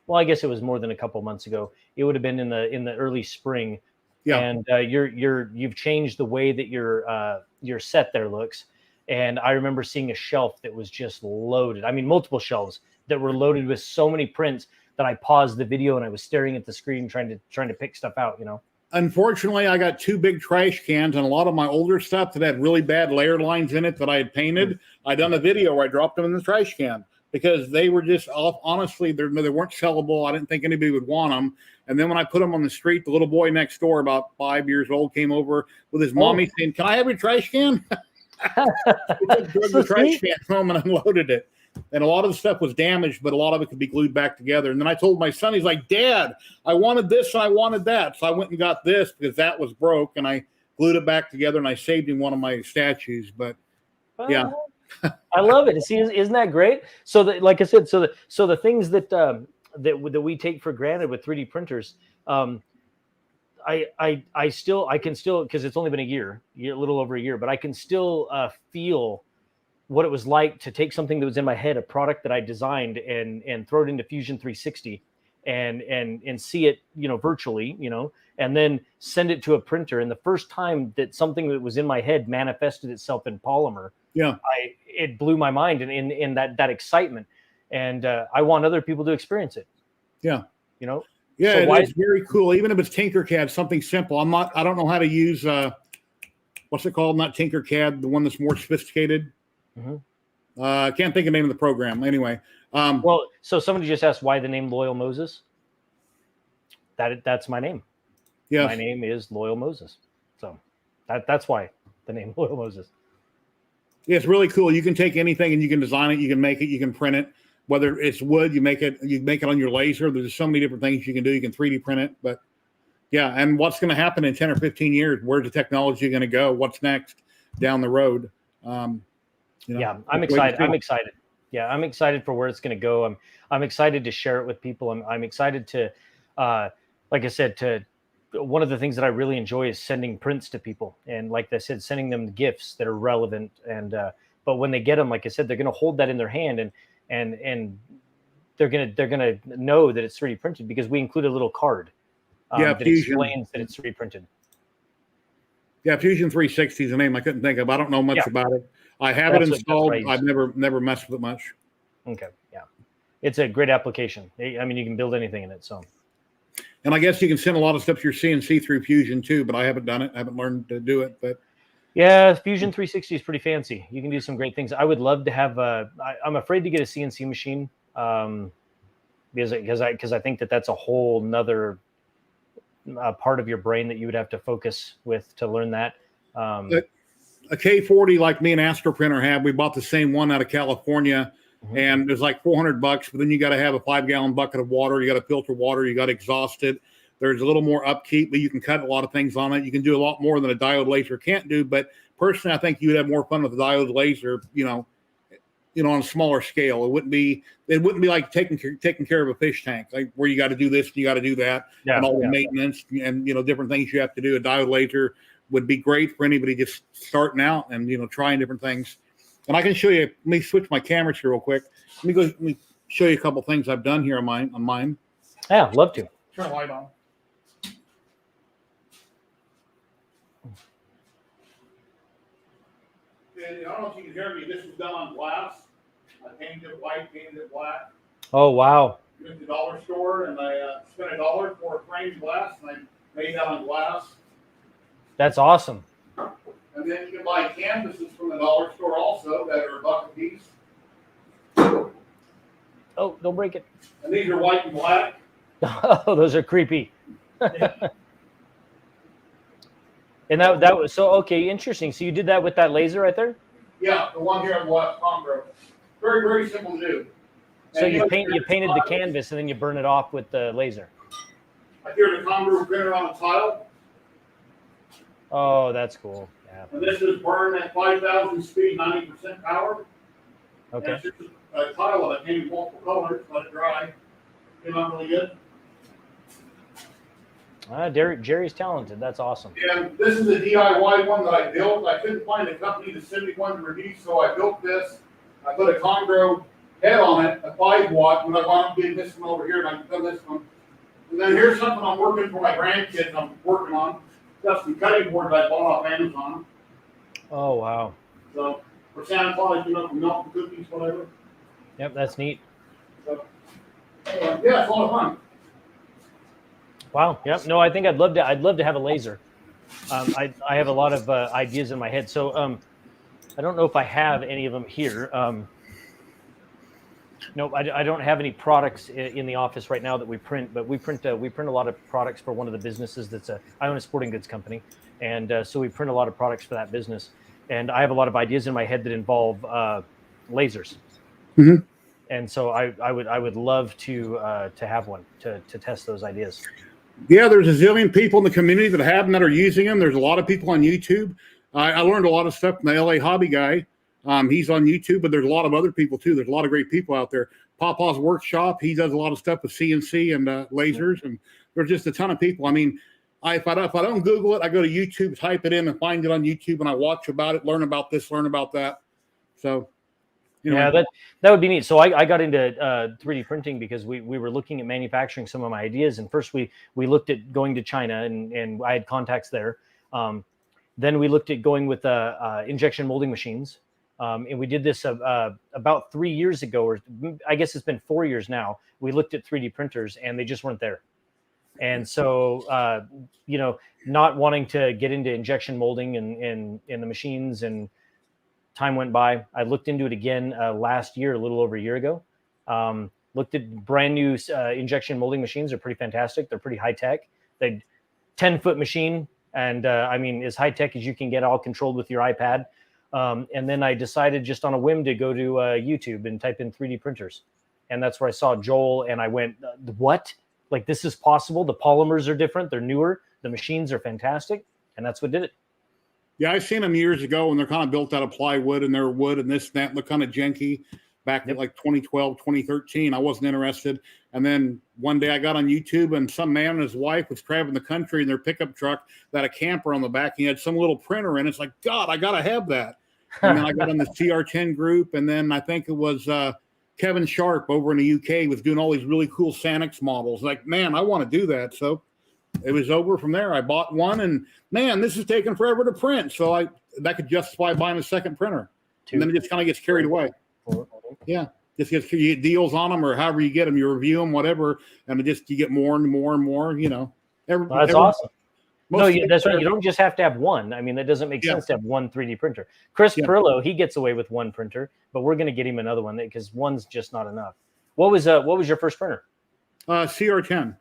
well, I guess it was more than a couple months ago. It would have been in the early spring. Yeah. And you've changed the way that your set there looks. And I remember seeing a shelf that was just loaded. I mean, multiple shelves that were loaded with so many prints that I paused the video and I was staring at the screen trying to pick stuff out, Unfortunately, I got 2 big trash cans, and a lot of my older stuff that had really bad layer lines in it that I had painted. I done a video where I dropped them in the trash can because they were just honestly, they weren't sellable. I didn't think anybody would want them. And then when I put them on the street, the little boy next door, about 5 years old, came over with his mommy saying, "Can I have your trash can?" We took the trash can home and unloaded it. And a lot of the stuff was damaged, but a lot of it could be glued back together. And then I told my son, he's like, "Dad, I wanted this and I wanted that." So I went and got this because that was broke, and I glued it back together, and I saved him one of my statues. But yeah. I love it. See, isn't that great? So that, like I said, so the things that we take for granted with 3D printers, I can still, because it's only been a little over a year, but I can still feel what it was like to take something that was in my head, a product that I designed, and throw it into Fusion 360 and see it, virtually, and then send it to a printer. And the first time that something that was in my head manifested itself in polymer, it blew my mind in that excitement. And I want other people to experience it. Yeah. Yeah, so it's very cool. Even if it's Tinkercad, something simple. I don't know how to use, what's it called? Not Tinkercad, the one that's more sophisticated. Mm-hmm. I can't think of the name of the program. Anyway. Well, so somebody just asked why the name Loyal Moses. That's my name. Yeah. My name is Loyal Moses. So that's why the name Loyal Moses. Yeah, it's really cool. You can take anything and you can design it, you can make it, you can print it. Whether it's wood, you make it on your laser. There's so many different things you can do. You can 3D print it. But yeah, and what's going to happen in 10 or 15 years? Where's the technology going to go? What's next down the road? Yeah, I'm excited. I'm excited. Yeah, I'm excited for where it's going to go. I'm excited to share it with people. I'm excited to, like I said, one of the things that I really enjoy is sending prints to people, and like I said, sending them gifts that are relevant. And but when they get them, like I said, they're going to hold that in their hand, and they're gonna know that it's 3D printed because we include a little card that Fusion. explains that it's 3D printed. Yeah, Fusion 360 is the name I couldn't think of. I don't know much about it. I have it installed. I've never messed with it much. Okay, yeah, it's a great application. I mean, you can build anything in it. So, and I guess you can send a lot of stuff to your CNC through Fusion too, but I haven't done it. I haven't learned to do it. But yeah, Fusion 360 is pretty fancy. You can do some great things. I would love to have. I'm afraid to get a CNC machine because I think that's a whole nother part of your brain that you would have to focus with to learn that. A K40 like me and Astro Printer have, we bought the same one out of California, and there's like $400, but then you got to have a 5-gallon bucket of water. You got to filter water. You got to exhaust it. There's a little more upkeep, but you can cut a lot of things on it. You can do a lot more than a diode laser can't do. But personally, I think you would have more fun with a diode laser, on a smaller scale. It wouldn't be like taking care of a fish tank, like where you got to do this, you got to do that, and all the maintenance and different things you have to do. A diode laser would be great for anybody just starting out and trying different things. And I can show you. Let me switch my cameras here real quick. Let me show you a couple things I've done here on mine. Yeah, love to. Turn the light on. And I don't know if you can hear me. This is done on glass. I painted it white, painted it black. Oh, wow. Went to the dollar store and I spent $1 for a framed glass, and I made that on glass. That's awesome. And then you can buy canvases from the dollar store also that are $1 a piece. Oh, don't break it. And these are white and black. Oh, those are creepy. And that was so okay, interesting. So you did that with that laser right there? Yeah, the one here on the left, Congo. Very, very simple to do. So you painted the canvas and then you burn it off with the laser. I hear the Congo printer on the tile. Oh, that's cool. Yeah. And this is burned at 5,000 speed, 90% power. Okay. And it's just a tile that painted multiple colors, let it dry. Came out really good. Jerry's talented. That's awesome. And this is a DIY one that I built. I couldn't find a company to send me one to review, so I built this. I put a Congo head on it, a 5-watt, and I wound up getting this one over here, and I can done this one. And then here's something I'm working for my grandkids. I'm working on. Got some cutting boards I bought off Amazon. Oh, wow. So for Santa Claus, for milk and cookies, whatever. Yep, that's neat. So yeah, it's a lot of fun. Wow. Yep. No, I think I'd love to have a laser. I have a lot of ideas in my head. So I don't know if I have any of them here. No, I don't have any products in the office right now that we print, but we print a lot of products for one of the businesses I own a sporting goods company, and so we print a lot of products for that business. And I have a lot of ideas in my head that involve lasers. Mm-hmm. And so I would love to have one to test those ideas. Yeah, there's a zillion people in the community that have them that are using them. There's a lot of people on YouTube. I learned a lot of stuff from the LA Hobby Guy. He's on YouTube, but there's a lot of other people too. There's a lot of great people out there. Papa's Workshop, he does a lot of stuff with CNC and lasers, and there's just a ton of people. I mean, if I don't Google it, I go to YouTube, type it in, and find it on YouTube, and I watch about it, learn about this, learn about that. So, yeah, that would be neat. So I got into 3D printing because we were looking at manufacturing some of my ideas, and first we looked at going to China, and I had contacts there. Then we looked at going with injection molding machines. And we did this about 3 years ago, or I guess it's been 4 years now. We looked at 3D printers and they just weren't there. And so, not wanting to get into injection molding in the machines, and time went by. I looked into it again last year, a little over a year ago. Looked at brand new injection molding machines. They're pretty fantastic. They're pretty high tech. They 10-foot machine. And I mean, as high tech as you can get, all controlled with your iPad. And then I decided just on a whim to go to YouTube and type in 3D printers. And that's where I saw Joel, and I went, what? Like, this is possible? The polymers are different. They're newer. The machines are fantastic. And that's what did it. Yeah, I've seen them years ago, and they're kind of built out of plywood, and they're wood and this and that, and they're kind of janky. back in like 2012, 2013. I wasn't interested. And then one day I got on YouTube and some man and his wife was traveling the country in their pickup truck that had a camper on the back. He had some little printer in it. It's like, God, I got to have that. And then I got on the CR10 group. And then I think it was Kevin Sharp over in the UK was doing all these really cool Sanix models. Like, man, I want to do that. So it was over from there. I bought one and man, this is taking forever to print. So that could justify buying a second printer. And then it just kind of gets carried away. Yeah. Just gets, you get deals on them or however you get them, you review them, whatever. And you get more and more and more, you know. That's awesome. No, that's right. You don't just have to have one. I mean, that doesn't make sense to have one 3D printer. Chris Perillo, he gets away with one printer, but we're going to get him another one because one's just not enough. What was your first printer? CR10.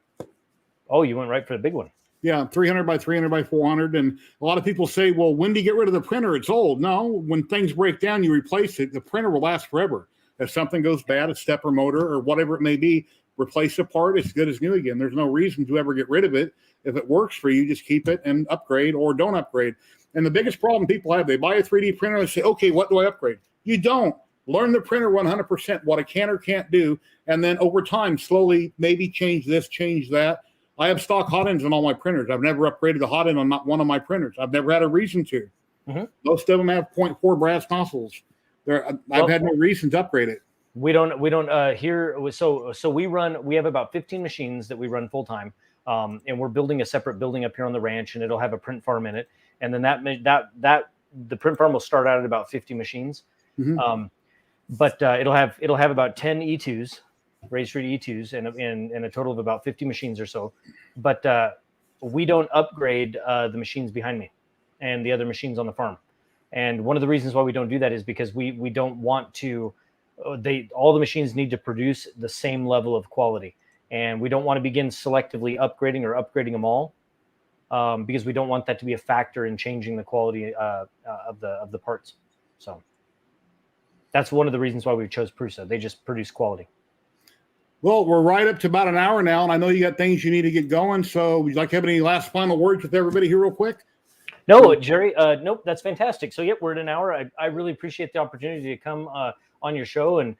Oh, you went right for the big one. Yeah, 300 by 300 by 400. And a lot of people say, well, when do you get rid of the printer? It's old. No, when things break down, you replace it. The printer will last forever. If something goes bad, a stepper motor or whatever it may be, replace the part, it's good as new again. There's no reason to ever get rid of it. If it works for you, just keep it and upgrade or don't upgrade. And the biggest problem people have, they buy a 3D printer and say, okay, what do I upgrade? You don't. Learn the printer 100%, what it can or can't do. And then over time, slowly, maybe change this, change that. I have stock hot ends on all my printers. I've never upgraded the hot end on not one of my printers. I've never had a reason to. Most of them have 0.4 brass nozzles. I've had no reason to upgrade it. We don't here. So we have about 15 machines that we run full time. And we're building a separate building up here on the ranch, and it'll have a print farm in it. And then that the print farm will start out at about 50 machines. But it'll have about 10 E2s, raised street E2s, and a total of about 50 machines or so. But we don't upgrade the machines behind me and the other machines on the farm. And one of the reasons why we don't do that is because we don't want to. All the machines need to produce the same level of quality. And we don't want to begin selectively upgrading them all because we don't want that to be a factor in changing the quality of the parts. So that's one of the reasons why we chose Prusa. They just produce quality. Well, we're right up to about an hour now, and I know you got things you need to get going. So would you like to have any last final words with everybody here real quick? No, Jerry, nope, that's fantastic. So, yep, we're at an hour. I really appreciate the opportunity to come on your show. And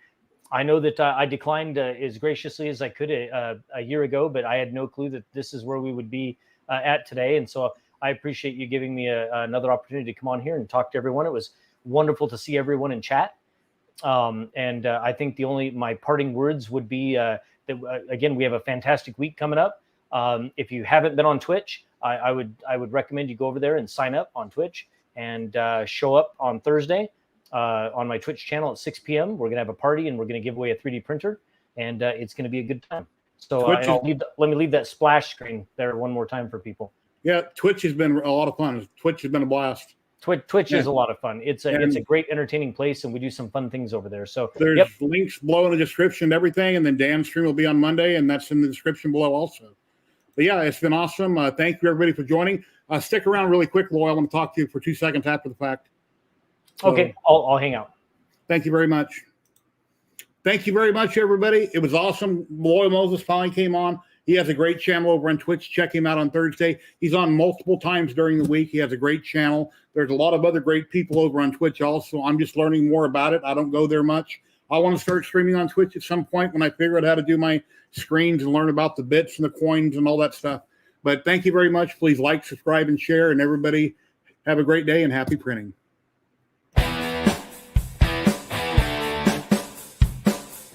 I know that I declined as graciously as I could a year ago, but I had no clue that this is where we would be at today. And so I appreciate you giving me another opportunity to come on here and talk to everyone. It was wonderful to see everyone in chat. And I think my parting words would be that, again, we have a fantastic week coming up. If you haven't been on Twitch, I would recommend you go over there and sign up on Twitch and show up on Thursday on my Twitch channel at 6 p.m. We're going to have a party and we're going to give away a 3D printer, and it's going to be a good time. So let me leave that splash screen there one more time for people. Yeah, Twitch has been a lot of fun. Twitch has been a blast. Twitch is a lot of fun. It's a great entertaining place, and we do some fun things over there. So there's links below in the description and everything, and then Dan's stream will be on Monday, and that's in the description below also. But yeah, it's been awesome. Thank you everybody for joining. Stick around really quick, Loy. I want to talk to you for 2 seconds after the fact. So, okay, I'll hang out. Thank you very much. Thank you very much, everybody. It was awesome. Loy Moses finally came on. He has a great channel over on Twitch. Check him out on Thursday. He's on multiple times during the week. He has a great channel. There's a lot of other great people over on Twitch also. I'm just learning more about it. I don't go there much. I want to start streaming on Twitch at some point when I figure out how to do my screens and learn about the bits and the coins and all that stuff. But thank you very much. Please like, subscribe, and share. And everybody have a great day and happy printing.